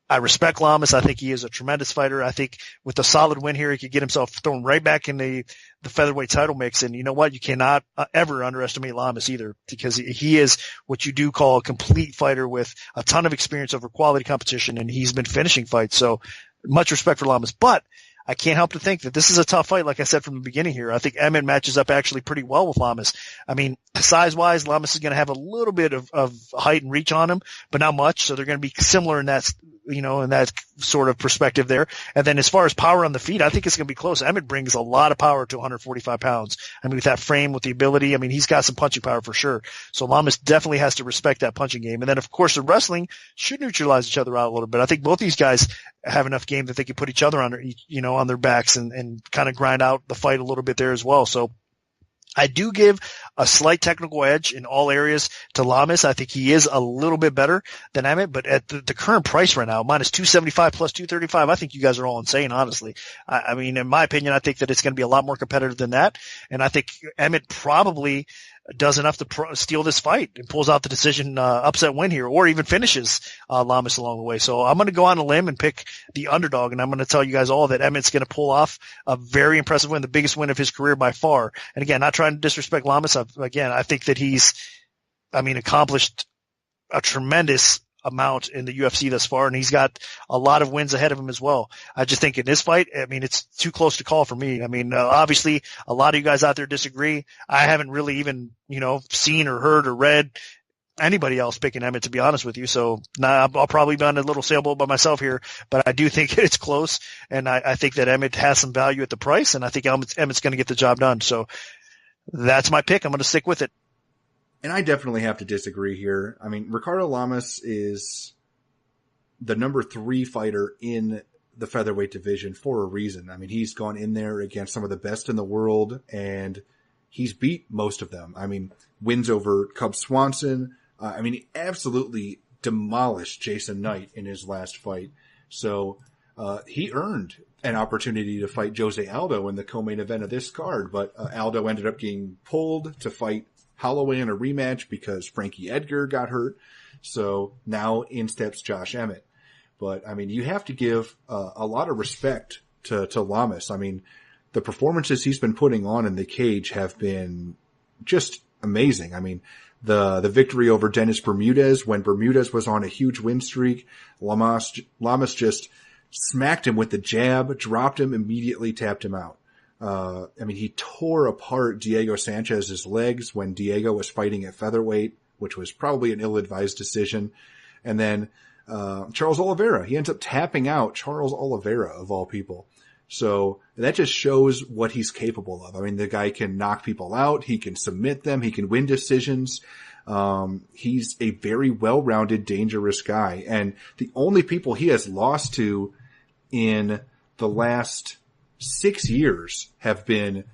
C: I respect Lamas. I think he is a tremendous fighter. I think with a solid win here, he could get himself thrown right back in the featherweight title mix. And you know what? You cannot ever underestimate Lamas either, because he is what you do call a complete fighter with a ton of experience over quality competition, and he's been finishing fights. So much respect for Lamas. But I can't help to think that this is a tough fight, like I said from the beginning here. I think Emmett matches up actually pretty well with Lamas. I mean, size-wise, Lamas is going to have a little bit of height and reach on him, but not much. So they're going to be similar in that, in that sort of perspective there. And then as far as power on the feet, I think it's going to be close. Emmett brings a lot of power to 145 pounds. I mean, with that frame, with the ability, I mean, he's got some punching power for sure. So Lamas definitely has to respect that punching game. And then, of course, the wrestling should neutralize each other out a little bit. I think both these guys have enough game that they can put each other on their, on their backs and kind of grind out the fight a little bit there as well. So I do give a slight technical edge in all areas to Lamas. I think he is a little bit better than Emmett, but at the current price right now, minus 275 plus 235, I think you guys are all insane, honestly. I mean, in my opinion, I think that it's going to be a lot more competitive than that. And I think Emmett probably does enough to steal this fight and pulls out the decision, upset win here, or even finishes, Lamas along the way. So I'm going to go on a limb and pick the underdog, and I'm going to tell you guys all that Emmett's going to pull off a very impressive win, the biggest win of his career by far. And again, not trying to disrespect Lamas. I think that he's, accomplished a tremendous amount in the UFC thus far, and he's got a lot of wins ahead of him as well. I just think in this fight, it's too close to call for me. Obviously a lot of you guys out there disagree. I haven't really even, seen or heard or read anybody else picking Emmett, to be honest with you. So now I'll probably be on a little sailboat by myself here, but I do think it's close, and I think that Emmett has some value at the price, and I think Emmett's going to get the job done. So that's my pick. I'm going to stick with it.
B: And I definitely have to disagree here. Ricardo Lamas is the number 3 fighter in the featherweight division for a reason. I mean, he's gone in there against some of the best in the world, and he's beat most of them. I mean, wins over Cub Swanson. He absolutely demolished Jason Knight in his last fight. So he earned an opportunity to fight Jose Aldo in the co-main event of this card, but Aldo ended up getting pulled to fight Holloway in a rematch because Frankie Edgar got hurt. So now in steps Josh Emmett. But, I mean, you have to give a lot of respect to Lamas. I mean, the performances he's been putting on in the cage have been just amazing. I mean, the victory over Dennis Bermudez, when Bermudez was on a huge win streak, Lamas just smacked him with the jab, dropped him, immediately tapped him out. He tore apart Diego Sanchez's legs when Diego was fighting at featherweight, which was probably an ill-advised decision. And then Charles Oliveira, he ends up tapping out Charles Oliveira, of all people. So that just shows what he's capable of. I mean, the guy can knock people out. He can submit them. He can win decisions. He's a very well-rounded, dangerous guy. And the only people he has lost to in the last 6 years have been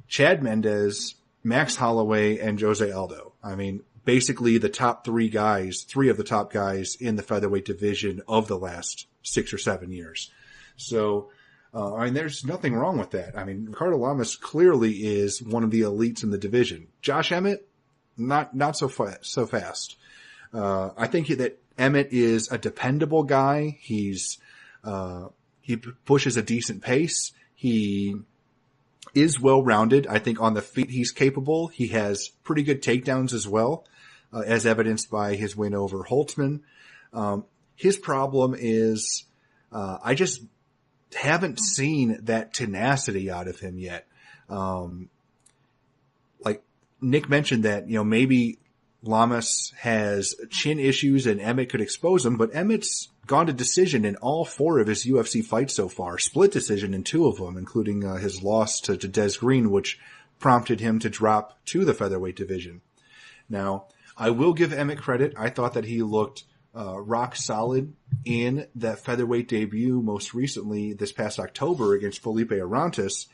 B: Chad Mendes, Max Holloway, and Jose Aldo. I mean, basically the top three of the top guys in the featherweight division of the last 6 or 7 years. So, there's nothing wrong with that. I mean, Ricardo Lamas clearly is one of the elites in the division. Josh Emmett, not so fast. I think that Emmett is a dependable guy. He pushes a decent pace. He is well-rounded. I think on the feet he's capable. He has pretty good takedowns as well, as evidenced by his win over Holtzman. His problem is, I just haven't seen that tenacity out of him yet. Like Nick mentioned that, maybe Lamas has chin issues and Emmett could expose him, but Emmett's gone to decision in all 4 of his UFC fights so far, split decision in 2 of them, including his loss to Des Green, which prompted him to drop to the featherweight division. Now, I will give Emmett credit. I thought that he looked rock solid in that featherweight debut most recently this past October against Felipe Arantes,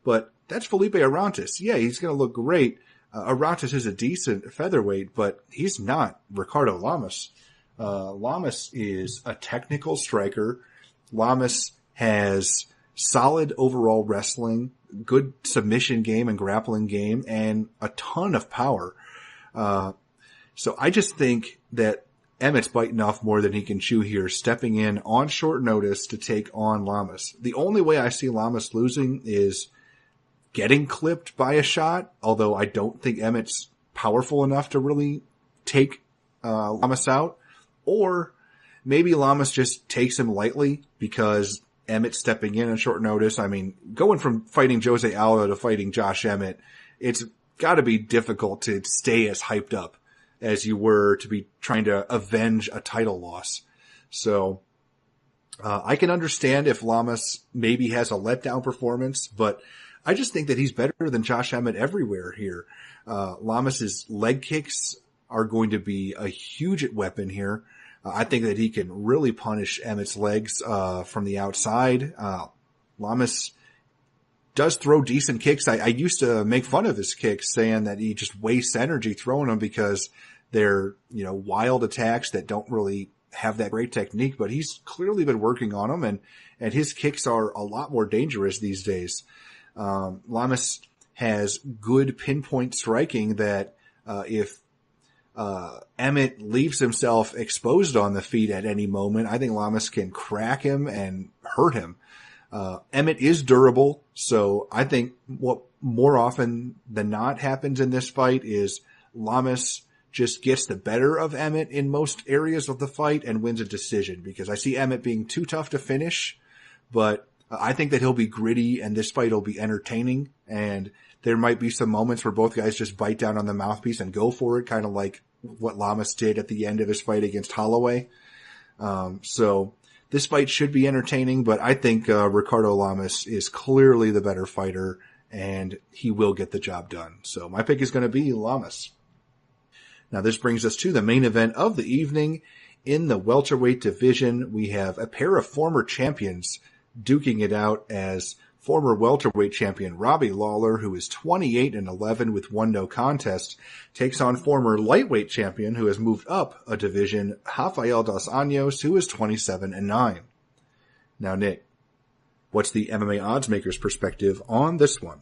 B: but that's Felipe Arantes. Yeah, he's going to look great. Arantes is a decent featherweight, but he's not Ricardo Lamas. Lamas is a technical striker. Lamas has solid overall wrestling, good submission game and grappling game, and a ton of power. So I just think that Emmett's biting off more than he can chew here, stepping in on short notice to take on Lamas. The only way I see Lamas losing is getting clipped by a shot, although I don't think Emmett's powerful enough to really take Lamas out. Or maybe Lamas just takes him lightly because Emmett's stepping in on short notice. I mean, going from fighting Jose Aldo to fighting Josh Emmett, it's got to be difficult to stay as hyped up as you were to be trying to avenge a title loss. So I can understand if Lamas maybe has a letdown performance, but I just think that he's better than Josh Emmett everywhere here. Lamas's leg kicks are going to be a huge weapon here. I think that he can really punish Emmett's legs from the outside. Lamas does throw decent kicks. I used to make fun of his kicks, saying that he just wastes energy throwing them because they're, wild attacks that don't really have that great technique, but he's clearly been working on them, and his kicks are a lot more dangerous these days. Lamas has good pinpoint striking that if Emmett leaves himself exposed on the feet at any moment, I think Lamas can crack him and hurt him. Emmett is durable, so I think what more often than not happens in this fight is Lamas just gets the better of Emmett in most areas of the fight and wins a decision, because I see Emmett being too tough to finish, but I think that he'll be gritty and this fight will be entertaining, and there might be some moments where both guys just bite down on the mouthpiece and go for it, kind of like what Lamas did at the end of his fight against Holloway. So this fight should be entertaining, but I think Ricardo Lamas is clearly the better fighter, and he will get the job done. So my pick is going to be Lamas. Now this brings us to the main event of the evening. In the welterweight division, we have a pair of former champions duking it out as former welterweight champion Robbie Lawler, who is 28-11 with 1 no contest, takes on former lightweight champion who has moved up a division, Rafael dos Anjos, who is 27-9. Now, Nick, what's the MMA oddsmaker's perspective on this one?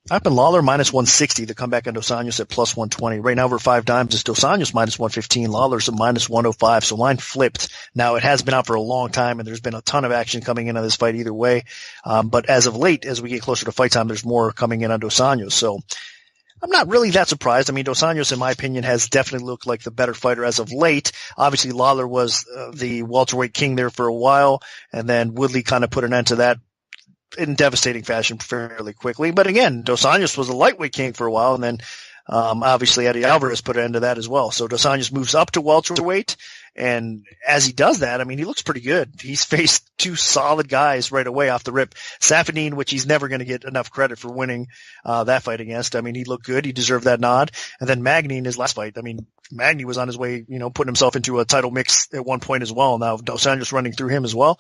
C: I've been Lawler minus 160 to come back on Dos Anjos at plus 120. Right now over 5 dimes is Dos Anjos minus 115. Lawler's at minus 105. So line flipped. Now it has been out for a long time and there's been a ton of action coming in on this fight either way. But as of late, as we get closer to fight time, there's more coming in on Dos Anjos. So I'm not really that surprised. I mean, Dos Anjos, in my opinion, has definitely looked like the better fighter as of late. Obviously, Lawler was the welterweight king there for a while, and then Woodley kind of put an end to that in devastating fashion fairly quickly. But again, Dos Anjos was a lightweight king for a while, and then obviously Eddie Alvarez put an end to that as well. So Dos Anjos moves up to welterweight, and as he does that, I mean, he looks pretty good. He's faced 2 solid guys right away off the rip. Saffiedine, which he's never going to get enough credit for winning that fight against. I mean, he looked good. He deserved that nod. And then Magny in his last fight. I mean, Magny was on his way, putting himself into a title mix at one point as well. Now Dos Anjos running through him as well.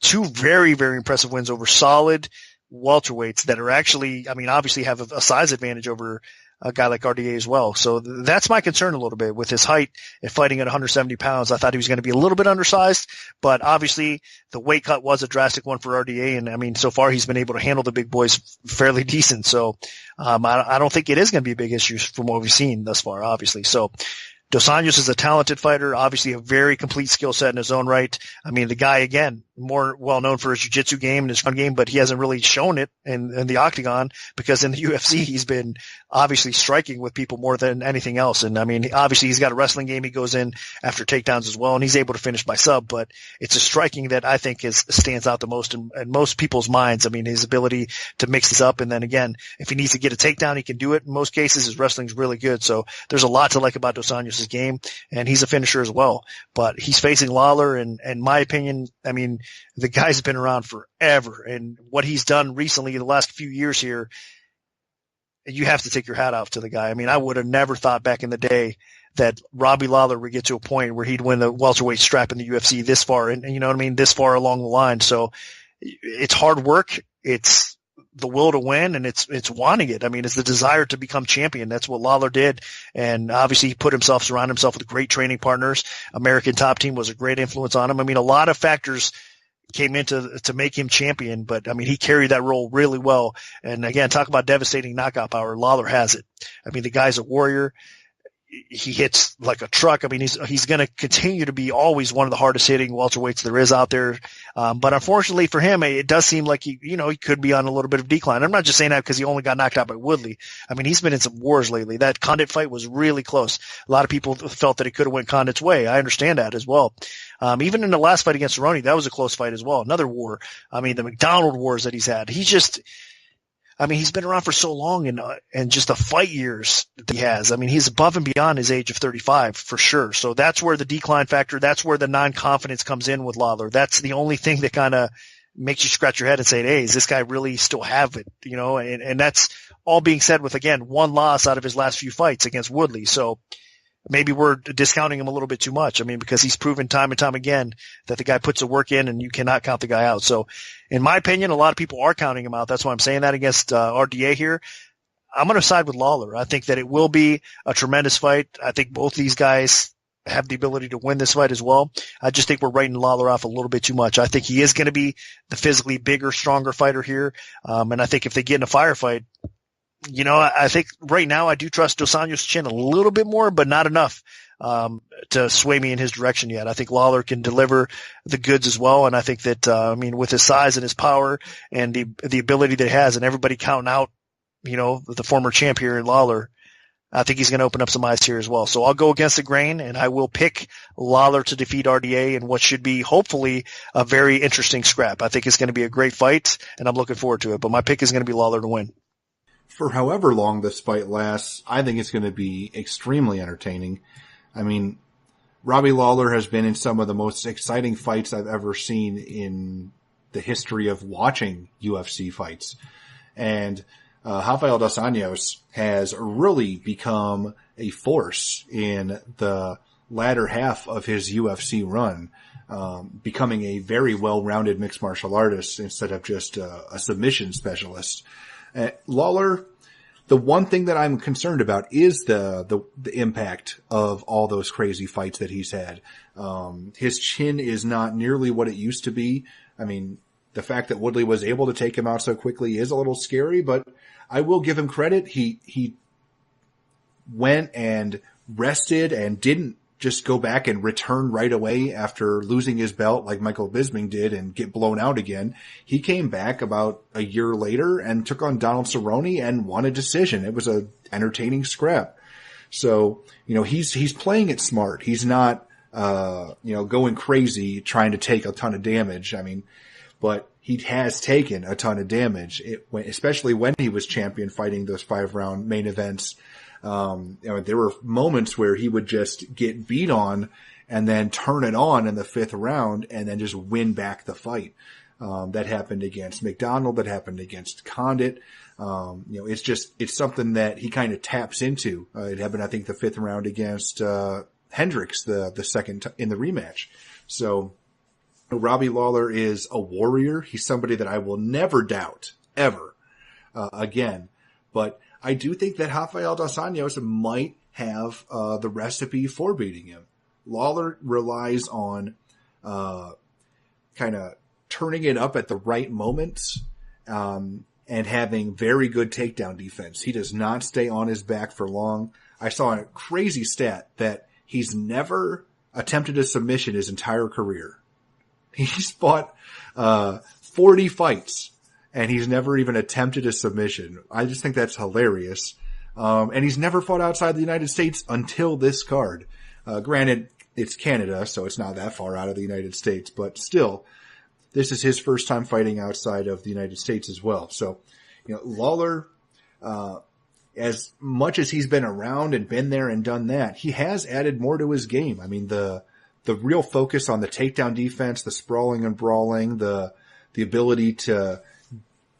C: 2 very, very impressive wins over solid welterweights that are actually, I mean, obviously have a size advantage over a guy like RDA as well. So that's my concern a little bit with his height and fighting at 170 pounds. I thought he was going to be a little bit undersized, but obviously the weight cut was a drastic one for RDA. And I mean, so far he's been able to handle the big boys fairly decent. So, I don't think it is going to be a big issue from what we've seen thus far, obviously. So Dos Anjos is a talented fighter, obviously a very complete skill set in his own right. I mean, the guy, again, more well known for his jiu-jitsu game and his run game, but he hasn't really shown it in the octagon because in the UFC he's been obviously striking with people more than anything else. And I mean, obviously he's got a wrestling game. He goes in after takedowns as well, and he's able to finish by sub, but it's a striking that I think stands out the most in most people's minds. I mean, his ability to mix this up. And then again, if he needs to get a takedown, he can do it. In most cases, his wrestling's really good. So there's a lot to like about Dos Anjos' game, and he's a finisher as well. But he's facing Lawler, and in my opinion, I mean, the guy's been around forever, and what he's done recently in the last few years here, you have to take your hat off to the guy. I mean, I would have never thought back in the day that Robbie Lawler would get to a point where he'd win the welterweight strap in the UFC this far, and you know what I mean, this far along the line. So it's hard work. It's the will to win, and it's wanting it. I mean, it's the desire to become champion. That's what Lawler did. And obviously he surrounded himself with great training partners. American Top Team was a great influence on him. I mean, a lot of factors came into to make him champion, but I mean, he carried that role really well. And again, talk about devastating knockout power. Lawler has it. I mean, the guy's a warrior. He hits like a truck. I mean, he's going to continue to be always one of the hardest hitting welterweights there is out there. But unfortunately for him, it does seem like he could be on a little bit of decline. I'm not just saying that because he only got knocked out by Woodley. I mean, he's been in some wars lately. That Condit fight was really close. A lot of people felt that it could have went Condit's way. I understand that as well. Even in the last fight against Cerrone, that was a close fight as well. Another war. I mean, the McDonald wars that he's had. He's been around for so long and just the fight years that he has. I mean, he's above and beyond his age of 35 for sure. So that's where the decline factor, that's where the non-confidence comes in with Lawler. That's the only thing that kind of makes you scratch your head and say, hey, is this guy really still have it? And that's all being said with, again, 1 loss out of his last few fights against Woodley. So maybe we're discounting him a little bit too much. I mean, because he's proven time and time again that the guy puts the work in and you cannot count the guy out. So in my opinion, a lot of people are counting him out. That's why I'm saying that against RDA here. I'm going to side with Lawler. I think that it will be a tremendous fight. I think both these guys have the ability to win this fight as well. I just think we're writing Lawler off a little bit too much. I think he is going to be the physically bigger, stronger fighter here. And I think if they get in a firefight, I think right now I do trust Dos Anjos' chin a little bit more, but not enough to sway me in his direction yet. I think Lawler can deliver the goods as well, and I think that with his size and his power and the ability that he has, and everybody counting out, the former champ here in Lawler, I think he's going to open up some eyes here as well. So I'll go against the grain, and I will pick Lawler to defeat RDA in what should be hopefully a very interesting scrap. I think it's going to be a great fight, and I'm looking forward to it. But my pick is going to be Lawler to win.
B: For however long this fight lasts, I think it's going to be extremely entertaining. I mean, Robbie Lawler has been in some of the most exciting fights I've ever seen in the history of watching UFC fights. And Rafael dos Anjos has really become a force in the latter half of his UFC run, becoming a very well-rounded mixed martial artist instead of just a submission specialist. Lawler, the one thing that I'm concerned about is the impact of all those crazy fights that he's had. His chin is not nearly what it used to be. I mean, the fact that Woodley was able to take him out so quickly is a little scary, but I will give him credit. He went and rested and didn't just go back and return right away after losing his belt like Michael Bisping did and get blown out again. He came back about a year later and took on Donald Cerrone and won a decision. It was a entertaining scrap. So, he's playing it smart. He's not, going crazy trying to take a ton of damage. I mean, but he has taken a ton of damage, especially when he was champion fighting those 5-round main events. There were moments where he would just get beat on and then turn it on in the 5th round and then just win back the fight. That happened against McDonald. That happened against Condit. It's something that he kind of taps into. It happened, I think, the 5th round against Hendricks, the second in the rematch. So Robbie Lawler is a warrior. He's somebody that I will never doubt, ever, again. But I do think that Rafael dos Anjos might have the recipe for beating him. Lawler relies on kind of turning it up at the right moments and having very good takedown defense. He does not stay on his back for long. I saw a crazy stat that he's never attempted a submission his entire career. He's fought 40 fights. And he's never even attempted a submission. I just think that's hilarious. And he's never fought outside the United States until this card. Granted, it's Canada, so it's not that far out of the United States. But still, this is his first time fighting outside of the United States as well. So, Lawler, as much as he's been around and been there and done that, he has added more to his game. I mean, the real focus on the takedown defense, the sprawling and brawling, the ability to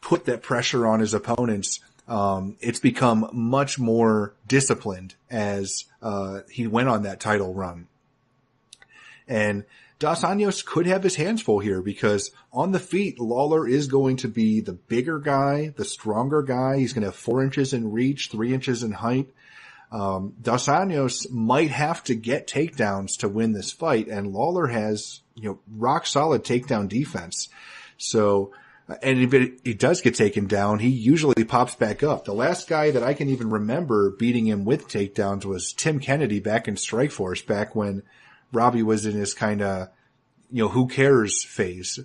B: put that pressure on his opponents. It's become much more disciplined as he went on that title run. And Dos Anjos could have his hands full here because on the feet, Lawler is going to be the bigger guy, the stronger guy. He's going to have 4 inches in reach, 3 inches in height. Dos Anjos might have to get takedowns to win this fight, and Lawler has, rock solid takedown defense. So, and if he does get taken down, he usually pops back up. The last guy that I can even remember beating him with takedowns was Tim Kennedy back in Strikeforce, back when Robbie was in his kind of, who cares phase.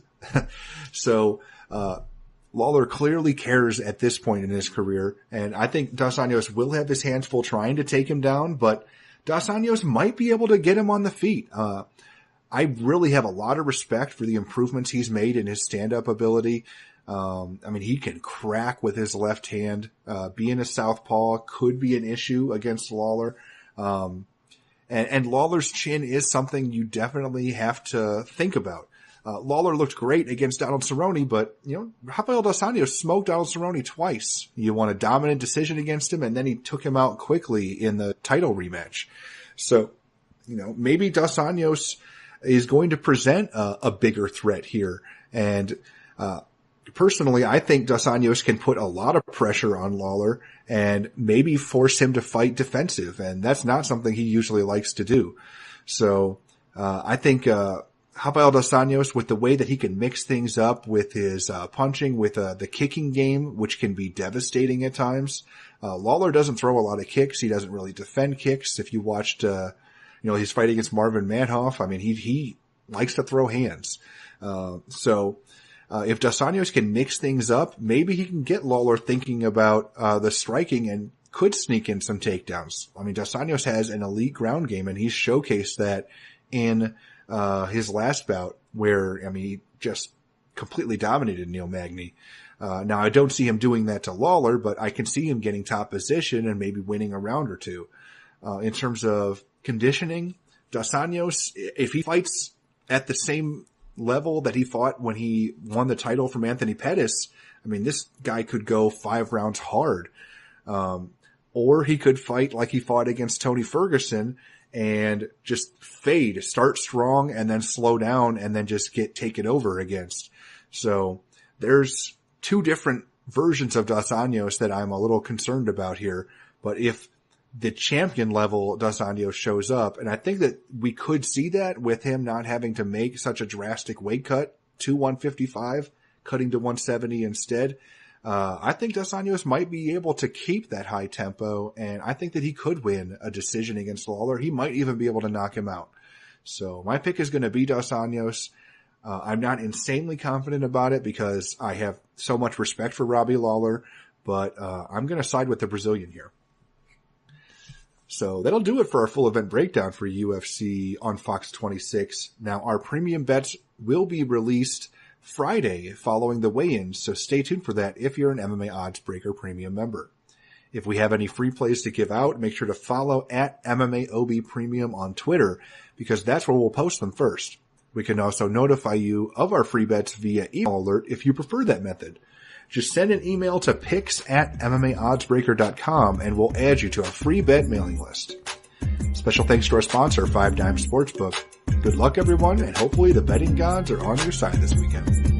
B: So, Lawler clearly cares at this point in his career, and I think Dos Anjos will have his hands full trying to take him down, but Dos Anjos might be able to get him on the feet. I really have a lot of respect for the improvements he's made in his stand-up ability. He can crack with his left hand. Being a southpaw could be an issue against Lawler. And Lawler's chin is something you definitely have to think about. Lawler looked great against Donald Cerrone, but, Rafael dos Anjos smoked Donald Cerrone twice. You won a dominant decision against him, and then he took him out quickly in the title rematch. So, maybe Dos Anjos is going to present a bigger threat here. And personally, I think Dos Anjos can put a lot of pressure on Lawler and maybe force him to fight defensive. And that's not something he usually likes to do. So I think Rafael dos Anjos, with the way that he can mix things up with his punching, with the kicking game, which can be devastating at times. Lawler doesn't throw a lot of kicks. He doesn't really defend kicks. If you watched his fight against Marvin Manhoff, he likes to throw hands. So if Dos Anjos can mix things up, maybe he can get Lawler thinking about the striking and could sneak in some takedowns. Dos Anjos has an elite ground game, and he's showcased that in his last bout where, he just completely dominated Neil Magny. Now, I don't see him doing that to Lawler, but I can see him getting top position and maybe winning a round or two. In terms of conditioning, Dos Anjos, if he fights at the same level that he fought when he won the title from Anthony Pettis, this guy could go 5 rounds hard. Or he could fight like he fought against Tony Ferguson and just fade, start strong and then slow down and then just get taken over against. So there's two different versions of Dos Anjos that I'm a little concerned about here. But if the champion level Dos Anjos shows up, and I think that we could see that with him not having to make such a drastic weight cut to 155, cutting to 170 instead, I think Dos Anjos might be able to keep that high tempo, and I think that he could win a decision against Lawler. He might even be able to knock him out. So my pick is going to be Dos Anjos. I'm not insanely confident about it because I have so much respect for Robbie Lawler, but I'm going to side with the Brazilian here. So that'll do it for our full event breakdown for UFC on Fox 26. Now, our premium bets will be released Friday following the weigh-ins, so stay tuned for that if you're an MMA OddsBreaker premium member. If we have any free plays to give out, make sure to follow at MMAOB Premium on Twitter, because that's where we'll post them first. We can also notify you of our free bets via email alert if you prefer that method. Just send an email to picks@MMAOddsBreaker.com and we'll add you to our free bet mailing list. Special thanks to our sponsor, 5 Dime Sportsbook. Good luck, everyone, and hopefully the betting gods are on your side this weekend.